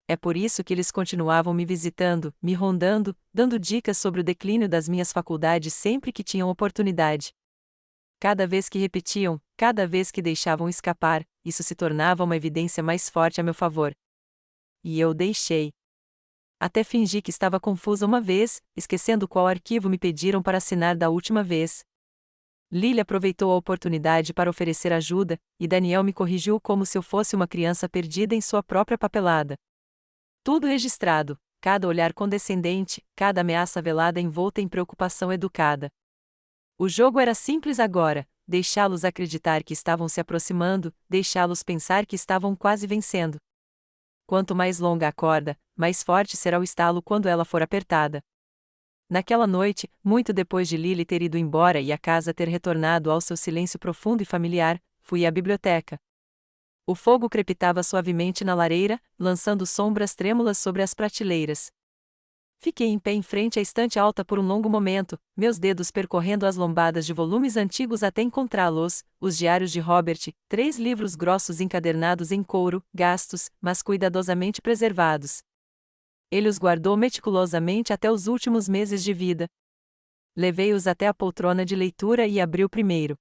É por isso que eles continuavam me visitando, me rondando, dando dicas sobre o declínio das minhas faculdades sempre que tinham oportunidade. Cada vez que repetiam, cada vez que deixavam escapar, isso se tornava uma evidência mais forte a meu favor. E eu deixei. Até fingi que estava confusa uma vez, esquecendo qual arquivo me pediram para assinar da última vez. Lily aproveitou a oportunidade para oferecer ajuda, e Daniel me corrigiu como se eu fosse uma criança perdida em sua própria papelada. Tudo registrado, cada olhar condescendente, cada ameaça velada envolta em preocupação educada. O jogo era simples agora, deixá-los acreditar que estavam se aproximando, deixá-los pensar que estavam quase vencendo. Quanto mais longa a corda, mais forte será o estalo quando ela for apertada. Naquela noite, muito depois de Lily ter ido embora e a casa ter retornado ao seu silêncio profundo e familiar, fui à biblioteca. O fogo crepitava suavemente na lareira, lançando sombras trêmulas sobre as prateleiras. Fiquei em pé em frente à estante alta por um longo momento, meus dedos percorrendo as lombadas de volumes antigos até encontrá-los, os diários de Robert, 3 livros grossos encadernados em couro, gastos, mas cuidadosamente preservados. Ele os guardou meticulosamente até os últimos meses de vida. Levei-os até a poltrona de leitura e abri o primeiro.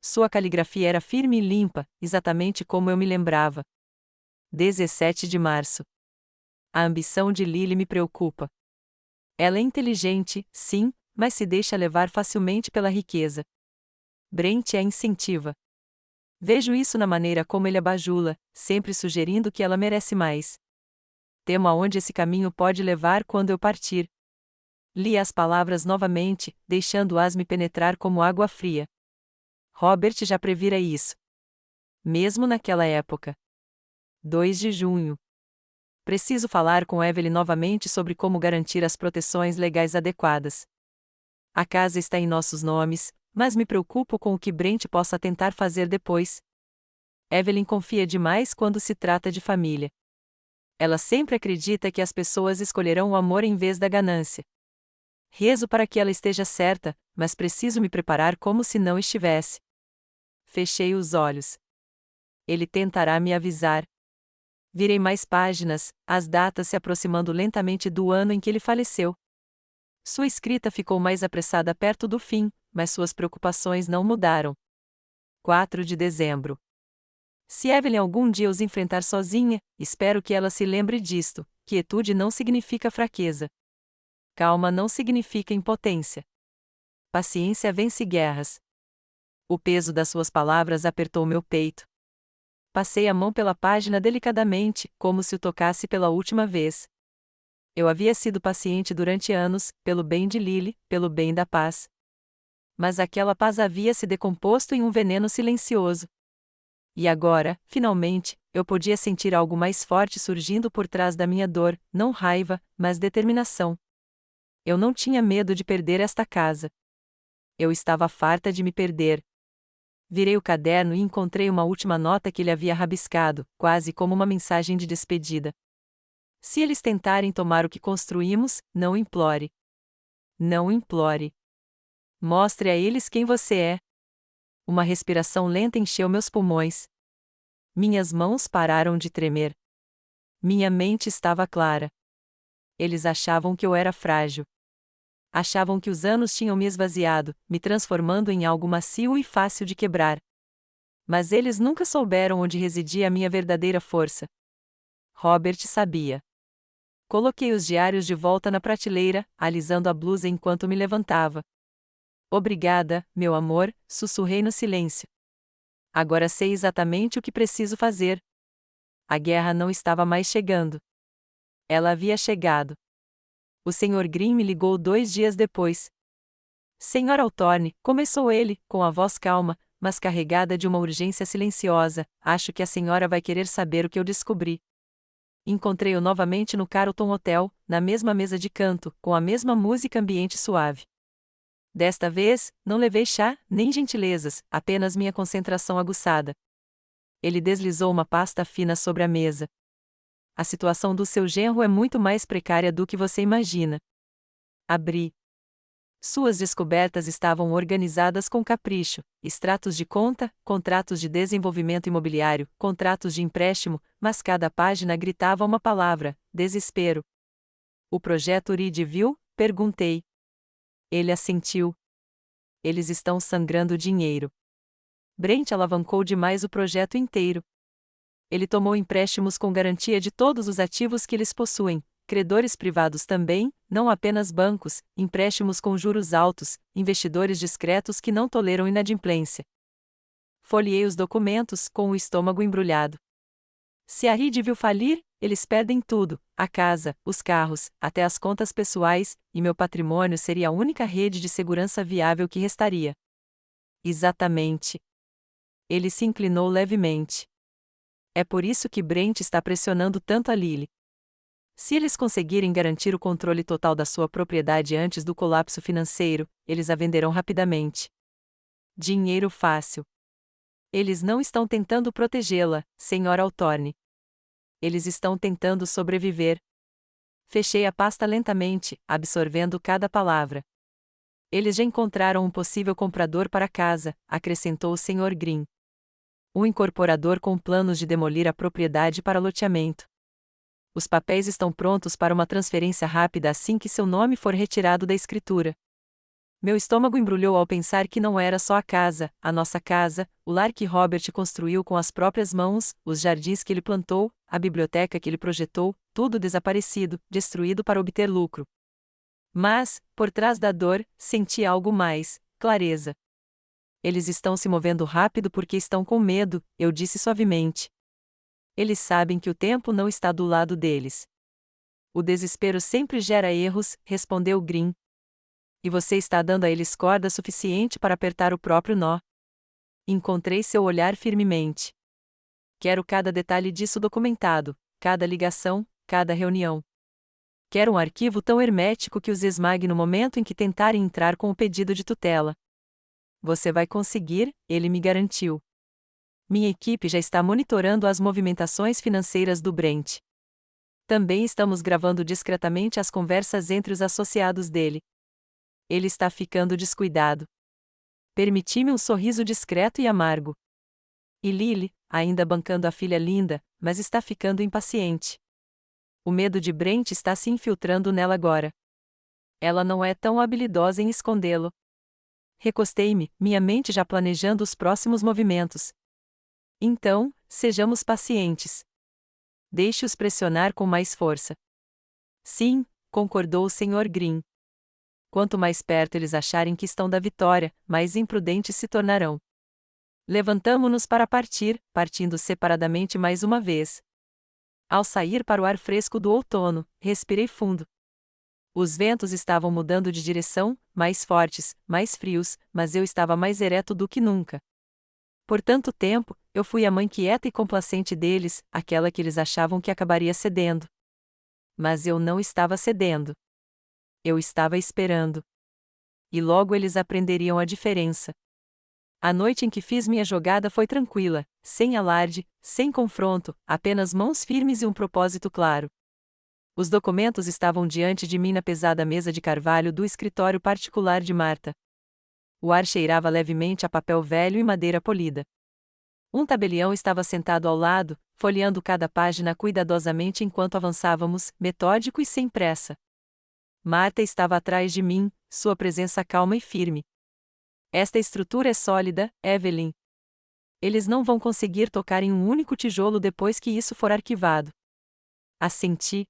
Sua caligrafia era firme e limpa, exatamente como eu me lembrava. 17 de março. A ambição de Lily me preocupa. Ela é inteligente, sim, mas se deixa levar facilmente pela riqueza. Brent a incentiva. Vejo isso na maneira como ele a bajula, sempre sugerindo que ela merece mais. Temo aonde esse caminho pode levar quando eu partir. Li as palavras novamente, deixando-as me penetrar como água fria. Robert já previra isso. Mesmo naquela época. 2 de junho. Preciso falar com Evelyn novamente sobre como garantir as proteções legais adequadas. A casa está em nossos nomes, mas me preocupo com o que Brent possa tentar fazer depois. Evelyn confia demais quando se trata de família. Ela sempre acredita que as pessoas escolherão o amor em vez da ganância. Rezo para que ela esteja certa, mas preciso me preparar como se não estivesse. Fechei os olhos. Ele tentará me avisar. Virei mais páginas, as datas se aproximando lentamente do ano em que ele faleceu. Sua escrita ficou mais apressada perto do fim, mas suas preocupações não mudaram. 4 de dezembro. Se Evelyn algum dia os enfrentar sozinha, espero que ela se lembre disto: quietude não significa fraqueza. Calma não significa impotência. Paciência vence guerras. O peso das suas palavras apertou meu peito. Passei a mão pela página delicadamente, como se o tocasse pela última vez. Eu havia sido paciente durante anos, pelo bem de Lily, pelo bem da paz. Mas aquela paz havia se decomposto em um veneno silencioso. E agora, finalmente, eu podia sentir algo mais forte surgindo por trás da minha dor, não raiva, mas determinação. Eu não tinha medo de perder esta casa. Eu estava farta de me perder. Virei o caderno e encontrei uma última nota que ele havia rabiscado, quase como uma mensagem de despedida. Se eles tentarem tomar o que construímos, não implore. Não implore. Mostre a eles quem você é. Uma respiração lenta encheu meus pulmões. Minhas mãos pararam de tremer. Minha mente estava clara. Eles achavam que eu era frágil. Achavam que os anos tinham me esvaziado, me transformando em algo macio e fácil de quebrar. Mas eles nunca souberam onde residia a minha verdadeira força. Robert sabia. Coloquei os diários de volta na prateleira, alisando a blusa enquanto me levantava. Obrigada, meu amor, sussurrei no silêncio. Agora sei exatamente o que preciso fazer. A guerra não estava mais chegando. Ela havia chegado. O Sr. Green me ligou 2 dias depois. Sr. Althorne, começou ele, com a voz calma, mas carregada de uma urgência silenciosa, acho que a senhora vai querer saber o que eu descobri. Encontrei-o novamente no Carlton Hotel, na mesma mesa de canto, com a mesma música ambiente suave. Desta vez, não levei chá, nem gentilezas, apenas minha concentração aguçada. Ele deslizou uma pasta fina sobre a mesa. A situação do seu genro é muito mais precária do que você imagina. Abri. Suas descobertas estavam organizadas com capricho: extratos de conta, contratos de desenvolvimento imobiliário, contratos de empréstimo, mas cada página gritava uma palavra: desespero. O projeto Ridgeville? Perguntei. Ele assentiu. Eles estão sangrando dinheiro. Brent alavancou demais o projeto inteiro. Ele tomou empréstimos com garantia de todos os ativos que eles possuem, credores privados também, não apenas bancos, empréstimos com juros altos, investidores discretos que não toleram inadimplência. Folheei os documentos, com o estômago embrulhado. Se a Ridgeville falir, eles perdem tudo: a casa, os carros, até as contas pessoais, e meu patrimônio seria a única rede de segurança viável que restaria. Exatamente. Ele se inclinou levemente. É por isso que Brent está pressionando tanto a Lily. Se eles conseguirem garantir o controle total da sua propriedade antes do colapso financeiro, eles a venderão rapidamente. Dinheiro fácil. Eles não estão tentando protegê-la, Sra. Hawthorne. Eles estão tentando sobreviver. Fechei a pasta lentamente, absorvendo cada palavra. Eles já encontraram um possível comprador para a casa, acrescentou o Sr. Green. Um incorporador com planos de demolir a propriedade para loteamento. Os papéis estão prontos para uma transferência rápida assim que seu nome for retirado da escritura. Meu estômago embrulhou ao pensar que não era só a nossa casa, o lar que Robert construiu com as próprias mãos, os jardins que ele plantou, a biblioteca que ele projetou, tudo desaparecido, destruído para obter lucro. Mas, por trás da dor, senti algo mais: clareza. Eles estão se movendo rápido porque estão com medo, eu disse suavemente. Eles sabem que o tempo não está do lado deles. O desespero sempre gera erros, respondeu Green. E você está dando a eles corda suficiente para apertar o próprio nó. Encontrei seu olhar firmemente. Quero cada detalhe disso documentado, cada ligação, cada reunião. Quero um arquivo tão hermético que os esmague no momento em que tentarem entrar com o pedido de tutela. Você vai conseguir, ele me garantiu. Minha equipe já está monitorando as movimentações financeiras do Brent. Também estamos gravando discretamente as conversas entre os associados dele. Ele está ficando descuidado. Permiti-me um sorriso discreto e amargo. E Lily, ainda bancando a filha linda, mas está ficando impaciente. O medo de Brent está se infiltrando nela agora. Ela não é tão habilidosa em escondê-lo. Recostei-me, minha mente já planejando os próximos movimentos. Então, sejamos pacientes. Deixe-os pressionar com mais força. Sim, concordou o Sr. Green. Quanto mais perto eles acharem que estão da vitória, mais imprudentes se tornarão. Levantamo-nos para partir, partindo separadamente mais uma vez. Ao sair para o ar fresco do outono, respirei fundo. Os ventos estavam mudando de direção, mais fortes, mais frios, mas eu estava mais ereto do que nunca. Por tanto tempo, eu fui a mãe quieta e complacente deles, aquela que eles achavam que acabaria cedendo. Mas eu não estava cedendo. Eu estava esperando. E logo eles aprenderiam a diferença. A noite em que fiz minha jogada foi tranquila, sem alarde, sem confronto, apenas mãos firmes e um propósito claro. Os documentos estavam diante de mim na pesada mesa de carvalho do escritório particular de Marta. O ar cheirava levemente a papel velho e madeira polida. Um tabelião estava sentado ao lado, folheando cada página cuidadosamente enquanto avançávamos, metódico e sem pressa. Marta estava atrás de mim, sua presença calma e firme. Esta estrutura é sólida, Evelyn. Eles não vão conseguir tocar em um único tijolo depois que isso for arquivado. Assenti.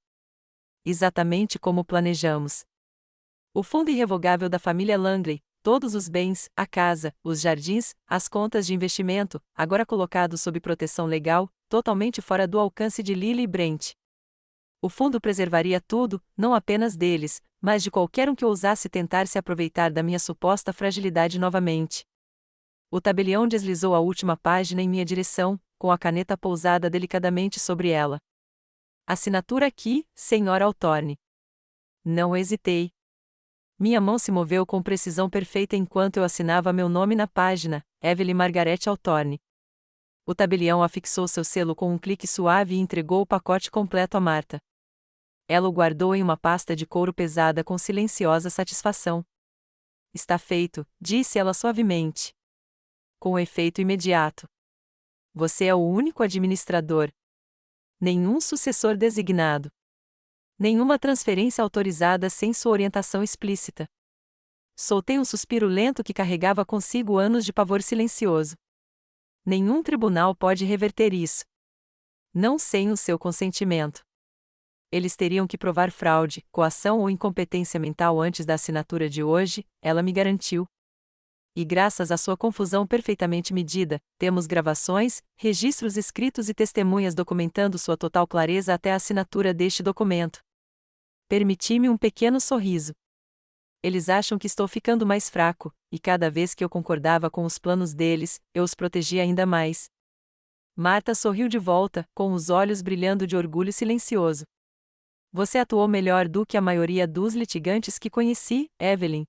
Exatamente como planejamos. O fundo irrevogável da família Langley, todos os bens, a casa, os jardins, as contas de investimento, agora colocados sob proteção legal, totalmente fora do alcance de Lily e Brent. O fundo preservaria tudo, não apenas deles, mas de qualquer um que ousasse tentar se aproveitar da minha suposta fragilidade novamente. O tabelião deslizou a última página em minha direção, com a caneta pousada delicadamente sobre ela. Assinatura aqui, Sra. Hawthorne. Não hesitei. Minha mão se moveu com precisão perfeita enquanto eu assinava meu nome na página, Evelyn Margaret Hawthorne. O tabelião afixou seu selo com um clique suave e entregou o pacote completo a Marta. Ela o guardou em uma pasta de couro pesada com silenciosa satisfação. Está feito, disse ela suavemente. Com efeito imediato. Você é o único administrador. Nenhum sucessor designado. Nenhuma transferência autorizada sem sua orientação explícita. Soltei um suspiro lento que carregava consigo anos de pavor silencioso. Nenhum tribunal pode reverter isso. Não sem o seu consentimento. Eles teriam que provar fraude, coação ou incompetência mental antes da assinatura de hoje, ela me garantiu. E graças à sua confusão perfeitamente medida, temos gravações, registros escritos e testemunhas documentando sua total clareza até a assinatura deste documento. Permiti-me um pequeno sorriso. Eles acham que estou ficando mais fraco, e cada vez que eu concordava com os planos deles, eu os protegia ainda mais. Marta sorriu de volta, com os olhos brilhando de orgulho silencioso. Você atuou melhor do que a maioria dos litigantes que conheci, Evelyn.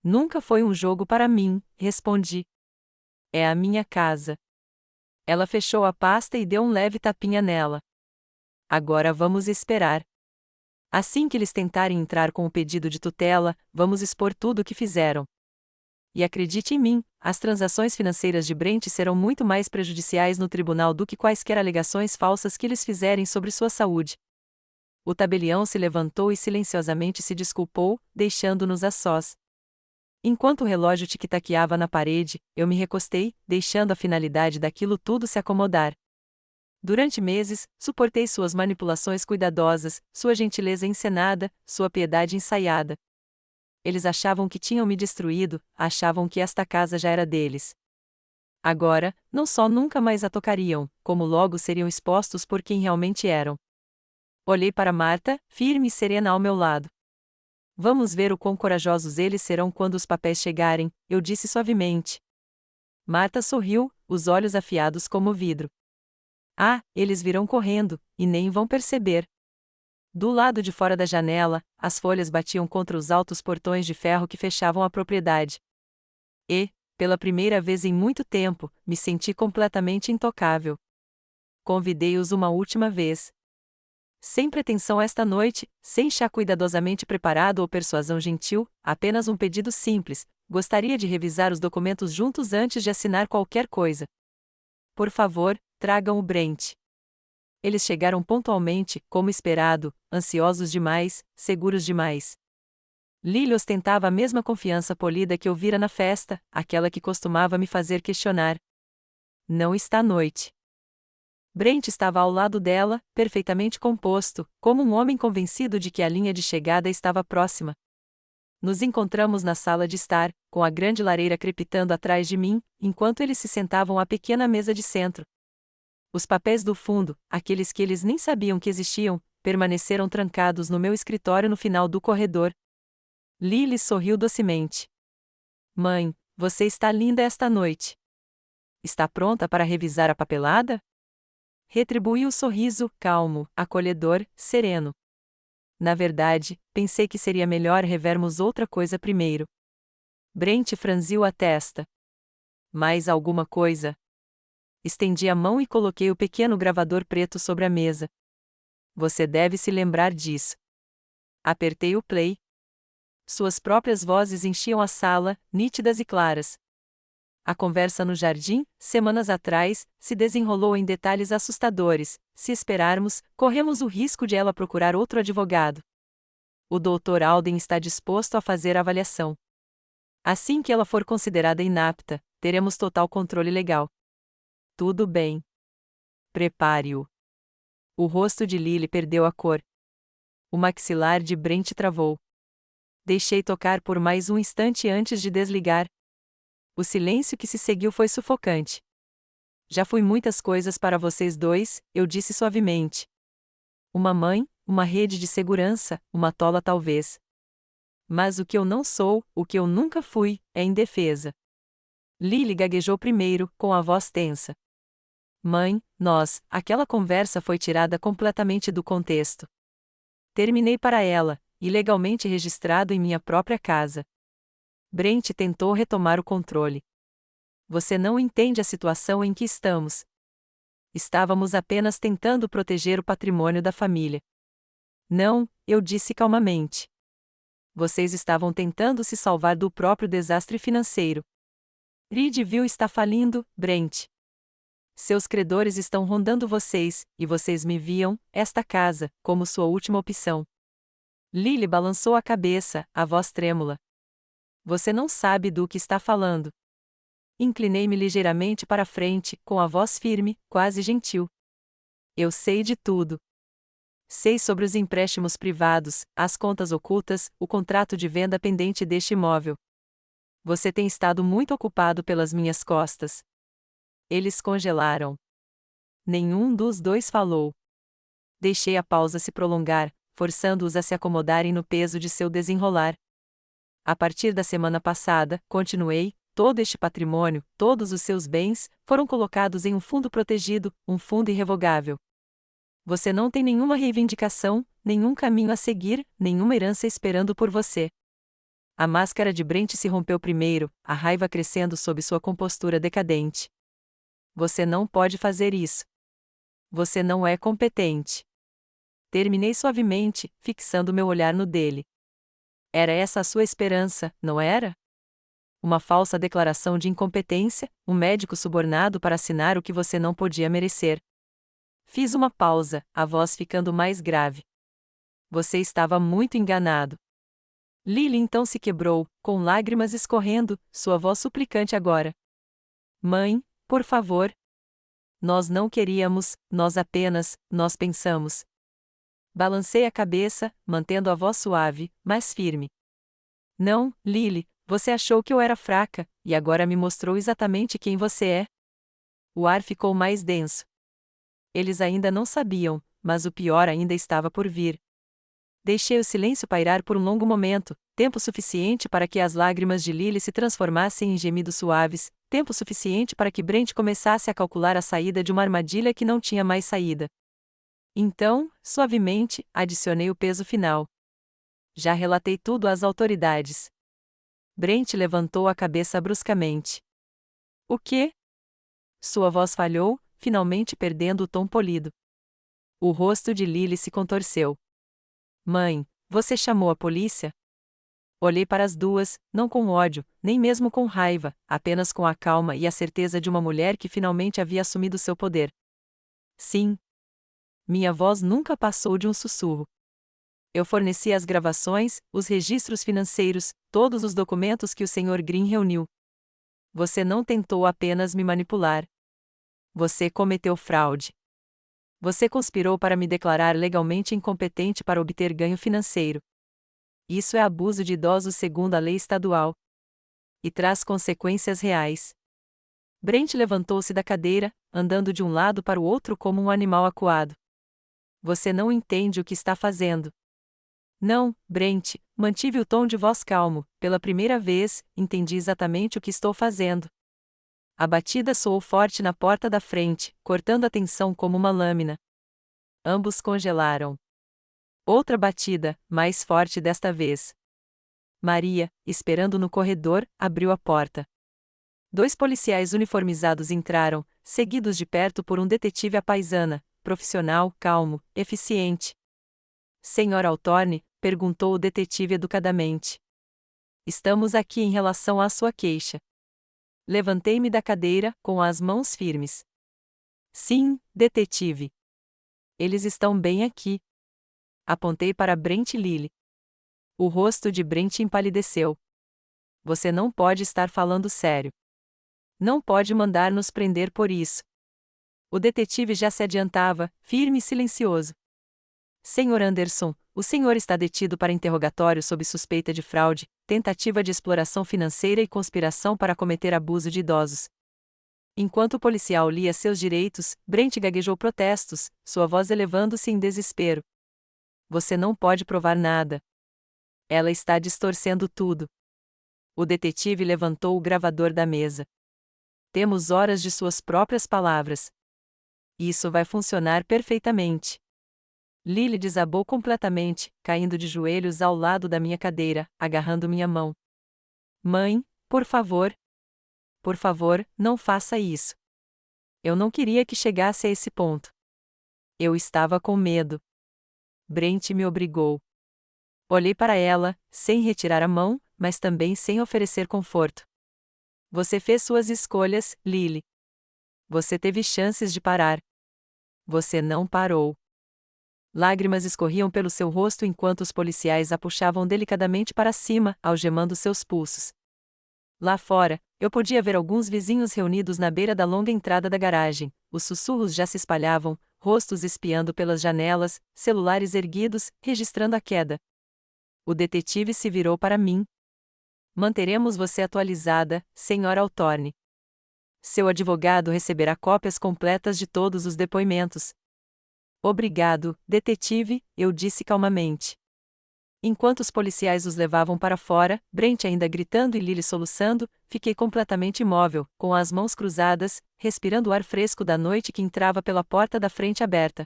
Nunca foi um jogo para mim, respondi. É a minha casa. Ela fechou a pasta e deu um leve tapinha nela. Agora vamos esperar. Assim que eles tentarem entrar com o pedido de tutela, vamos expor tudo o que fizeram. E acredite em mim, as transações financeiras de Brent serão muito mais prejudiciais no tribunal do que quaisquer alegações falsas que eles fizerem sobre sua saúde. O tabelião se levantou e silenciosamente se desculpou, deixando-nos a sós. Enquanto o relógio tic-taqueava na parede, eu me recostei, deixando a finalidade daquilo tudo se acomodar. Durante meses, suportei suas manipulações cuidadosas, sua gentileza encenada, sua piedade ensaiada. Eles achavam que tinham me destruído, achavam que esta casa já era deles. Agora, não só nunca mais a tocariam, como logo seriam expostos por quem realmente eram. Olhei para Marta, firme e serena ao meu lado. Vamos ver o quão corajosos eles serão quando os papéis chegarem, eu disse suavemente. Marta sorriu, os olhos afiados como vidro. Ah, eles virão correndo, e nem vão perceber. Do lado de fora da janela, as folhas batiam contra os altos portões de ferro que fechavam a propriedade. E, pela primeira vez em muito tempo, me senti completamente intocável. Convidei-os uma última vez. Sem pretensão esta noite, sem chá cuidadosamente preparado ou persuasão gentil, apenas um pedido simples: gostaria de revisar os documentos juntos antes de assinar qualquer coisa. Por favor, tragam o Brent. Eles chegaram pontualmente, como esperado, ansiosos demais, seguros demais. Lily ostentava a mesma confiança polida que eu vira na festa, aquela que costumava me fazer questionar. Não está à noite. Brent estava ao lado dela, perfeitamente composto, como um homem convencido de que a linha de chegada estava próxima. Nos encontramos na sala de estar, com a grande lareira crepitando atrás de mim, enquanto eles se sentavam à pequena mesa de centro. Os papéis do fundo, aqueles que eles nem sabiam que existiam, permaneceram trancados no meu escritório no final do corredor. Lily sorriu docemente. Mãe, você está linda esta noite. Está pronta para revisar a papelada? Retribuiu o sorriso, calmo, acolhedor, sereno. Na verdade, pensei que seria melhor revermos outra coisa primeiro. Brent franziu a testa. Mais alguma coisa? Estendi a mão e coloquei o pequeno gravador preto sobre a mesa. Você deve se lembrar disso. Apertei o play. Suas próprias vozes enchiam a sala, nítidas e claras. A conversa no jardim, semanas atrás, se desenrolou em detalhes assustadores. Se esperarmos, corremos o risco de ela procurar outro advogado. O Dr. Alden está disposto a fazer a avaliação. Assim que ela for considerada inapta, teremos total controle legal. Tudo bem. Prepare-o. O rosto de Lily perdeu a cor. O maxilar de Brent travou. Deixei tocar por mais um instante antes de desligar. O silêncio que se seguiu foi sufocante. Já fui muitas coisas para vocês dois, eu disse suavemente. Uma mãe, uma rede de segurança, uma tola talvez. Mas o que eu não sou, o que eu nunca fui, é indefesa. Lily gaguejou primeiro, com a voz tensa. Mãe, aquela conversa foi tirada completamente do contexto. Terminei para ela, ilegalmente registrado em minha própria casa. Brent tentou retomar o controle. Você não entende a situação em que estamos. Estávamos apenas tentando proteger o patrimônio da família. Não, eu disse calmamente. Vocês estavam tentando se salvar do próprio desastre financeiro. Reedville está falindo, Brent. Seus credores estão rondando vocês, e vocês me viam, esta casa, como sua última opção. Lily balançou a cabeça, a voz trêmula. Você não sabe do que está falando. Inclinei-me ligeiramente para a frente, com a voz firme, quase gentil. Eu sei de tudo. Sei sobre os empréstimos privados, as contas ocultas, o contrato de venda pendente deste imóvel. Você tem estado muito ocupado pelas minhas costas. Eles congelaram. Nenhum dos dois falou. Deixei a pausa se prolongar, forçando-os a se acomodarem no peso de seu desenrolar. A partir da semana passada, continuei, todo este patrimônio, todos os seus bens, foram colocados em um fundo protegido, um fundo irrevogável. Você não tem nenhuma reivindicação, nenhum caminho a seguir, nenhuma herança esperando por você. A máscara de Brent se rompeu primeiro, a raiva crescendo sob sua compostura decadente. Você não pode fazer isso. Você não é competente. Terminei suavemente, fixando meu olhar no dele. Era essa a sua esperança, não era? Uma falsa declaração de incompetência, um médico subornado para assinar o que você não podia merecer. Fiz uma pausa, a voz ficando mais grave. Você estava muito enganado. Lily então se quebrou, com lágrimas escorrendo, sua voz suplicante agora. Mãe, por favor. Nós não queríamos, nós pensamos. Balancei a cabeça, mantendo a voz suave, mas firme. Não, Lily, você achou que eu era fraca, e agora me mostrou exatamente quem você é. O ar ficou mais denso. Eles ainda não sabiam, mas o pior ainda estava por vir. Deixei o silêncio pairar por um longo momento, tempo suficiente para que as lágrimas de Lily se transformassem em gemidos suaves, tempo suficiente para que Brent começasse a calcular a saída de uma armadilha que não tinha mais saída. Então, suavemente, adicionei o peso final. Já relatei tudo às autoridades. Brent levantou a cabeça bruscamente. O quê? Sua voz falhou, finalmente perdendo o tom polido. O rosto de Lily se contorceu. Mãe, você chamou a polícia? Olhei para as duas, não com ódio, nem mesmo com raiva, apenas com a calma e a certeza de uma mulher que finalmente havia assumido seu poder. Sim. Minha voz nunca passou de um sussurro. Eu forneci as gravações, os registros financeiros, todos os documentos que o Sr. Green reuniu. Você não tentou apenas me manipular. Você cometeu fraude. Você conspirou para me declarar legalmente incompetente para obter ganho financeiro. Isso é abuso de idosos segundo a lei estadual. E traz consequências reais. Brent levantou-se da cadeira, andando de um lado para o outro como um animal acuado. Você não entende o que está fazendo. Não, Brent, mantive o tom de voz calmo, pela primeira vez, entendi exatamente o que estou fazendo. A batida soou forte na porta da frente, cortando a tensão como uma lâmina. Ambos congelaram. Outra batida, mais forte desta vez. Maria, esperando no corredor, abriu a porta. 2 policiais uniformizados entraram, seguidos de perto por um detetive à paisana, profissional, calmo, eficiente. Sr. Altorne, perguntou o detetive educadamente. Estamos aqui em relação à sua queixa. Levantei-me da cadeira, com as mãos firmes. Sim, detetive. Eles estão bem aqui. Apontei para Brent e Lily. O rosto de Brent empalideceu. Você não pode estar falando sério. Não pode mandar nos prender por isso. O detetive já se adiantava, firme e silencioso. Sr. Anderson, o senhor está detido para interrogatório sob suspeita de fraude, tentativa de exploração financeira e conspiração para cometer abuso de idosos. Enquanto o policial lia seus direitos, Brent gaguejou protestos, sua voz elevando-se em desespero. Você não pode provar nada. Ela está distorcendo tudo. O detetive levantou o gravador da mesa. Temos horas de suas próprias palavras. Isso vai funcionar perfeitamente. Lily desabou completamente, caindo de joelhos ao lado da minha cadeira, agarrando minha mão. Mãe, por favor. Por favor, não faça isso. Eu não queria que chegasse a esse ponto. Eu estava com medo. Brent me obrigou. Olhei para ela, sem retirar a mão, mas também sem oferecer conforto. Você fez suas escolhas, Lily. Você teve chances de parar. Você não parou. Lágrimas escorriam pelo seu rosto enquanto os policiais a puxavam delicadamente para cima, algemando seus pulsos. Lá fora, eu podia ver alguns vizinhos reunidos na beira da longa entrada da garagem, os sussurros já se espalhavam, rostos espiando pelas janelas, celulares erguidos, registrando a queda. O detetive se virou para mim. Manteremos você atualizada, Sr. Altorne. Seu advogado receberá cópias completas de todos os depoimentos. Obrigado, detetive, eu disse calmamente. Enquanto os policiais os levavam para fora, Brent ainda gritando e Lily soluçando, fiquei completamente imóvel, com as mãos cruzadas, respirando o ar fresco da noite que entrava pela porta da frente aberta.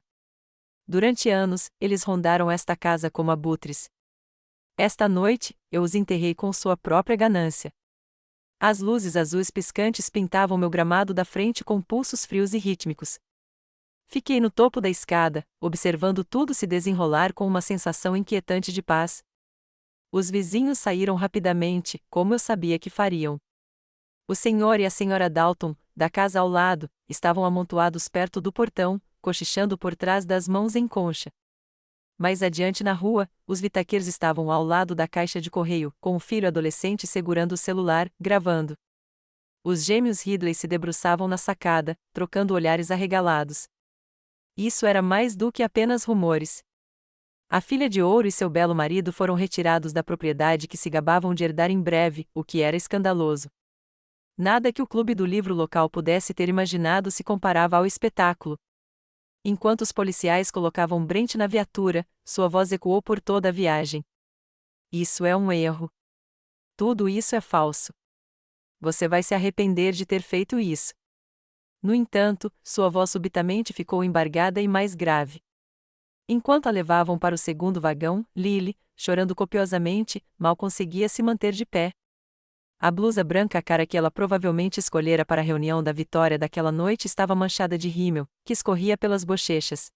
Durante anos, eles rondaram esta casa como abutres. Esta noite, eu os enterrei com sua própria ganância. As luzes azuis piscantes pintavam meu gramado da frente com pulsos frios e rítmicos. Fiquei no topo da escada, observando tudo se desenrolar com uma sensação inquietante de paz. Os vizinhos saíram rapidamente, como eu sabia que fariam. O senhor e a senhora Dalton, da casa ao lado, estavam amontoados perto do portão, cochichando por trás das mãos em concha. Mais adiante na rua, os Whittakers estavam ao lado da caixa de correio, com o filho adolescente segurando o celular, gravando. Os gêmeos Ridley se debruçavam na sacada, trocando olhares arregalados. Isso era mais do que apenas rumores. A filha de ouro e seu belo marido foram retirados da propriedade que se gabavam de herdar em breve, o que era escandaloso. Nada que o clube do livro local pudesse ter imaginado se comparava ao espetáculo. Enquanto os policiais colocavam Brent na viatura, sua voz ecoou por toda a viagem. Isso é um erro. Tudo isso é falso. Você vai se arrepender de ter feito isso. No entanto, sua voz subitamente ficou embargada e mais grave. Enquanto a levavam para o segundo vagão, Lily, chorando copiosamente, mal conseguia se manter de pé. A blusa branca cara que ela provavelmente escolhera para a reunião da Vitória daquela noite estava manchada de rímel, que escorria pelas bochechas.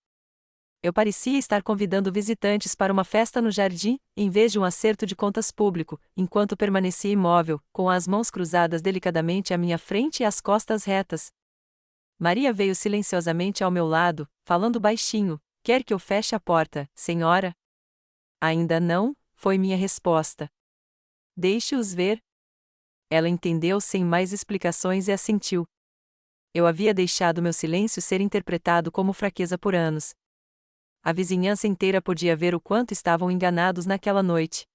Eu parecia estar convidando visitantes para uma festa no jardim, em vez de um acerto de contas público, enquanto permanecia imóvel, com as mãos cruzadas delicadamente à minha frente e as costas retas. Maria veio silenciosamente ao meu lado, falando baixinho: "Quer que eu feche a porta, senhora?" "Ainda não", foi minha resposta. "Deixe-os ver." Ela entendeu sem mais explicações e assentiu. Eu havia deixado meu silêncio ser interpretado como fraqueza por anos. A vizinhança inteira podia ver o quanto estavam enganados naquela noite.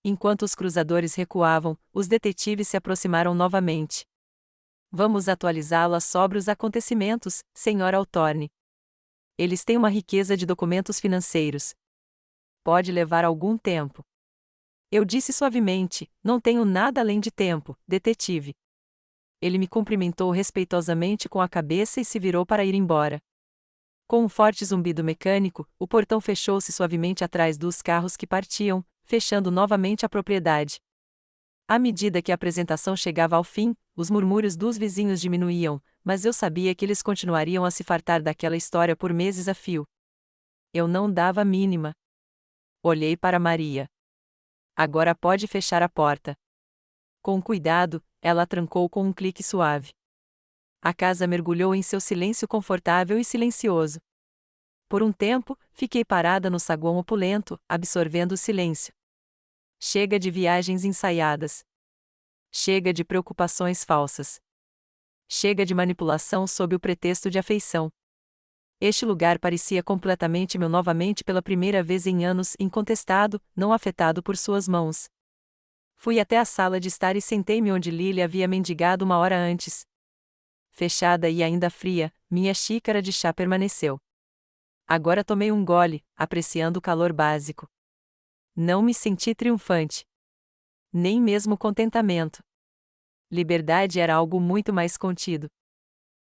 Enquanto os cruzadores recuavam, os detetives se aproximaram novamente. "Vamos atualizá-la sobre os acontecimentos, Sr. Althorne. Eles têm uma riqueza de documentos financeiros. Pode levar algum tempo." Eu disse suavemente: "Não tenho nada além de tempo, detetive." Ele me cumprimentou respeitosamente com a cabeça e se virou para ir embora. Com um forte zumbido mecânico, o portão fechou-se suavemente atrás dos carros que partiam, fechando novamente a propriedade. À medida que a apresentação chegava ao fim, os murmúrios dos vizinhos diminuíam, mas eu sabia que eles continuariam a se fartar daquela história por meses a fio. Eu não dava a mínima. Olhei para Maria. "Agora pode fechar a porta." Com cuidado, ela a trancou com um clique suave. A casa mergulhou em seu silêncio confortável e silencioso. Por um tempo, fiquei parada no saguão opulento, absorvendo o silêncio. Chega de viagens ensaiadas. Chega de preocupações falsas. Chega de manipulação sob o pretexto de afeição. Este lugar parecia completamente meu novamente pela primeira vez em anos, incontestado, não afetado por suas mãos. Fui até a sala de estar e sentei-me onde Lily havia mendigado uma hora antes. Fechada e ainda fria, minha xícara de chá permaneceu. Agora tomei um gole, apreciando o calor básico. Não me senti triunfante. Nem mesmo contentamento. Liberdade era algo muito mais contido.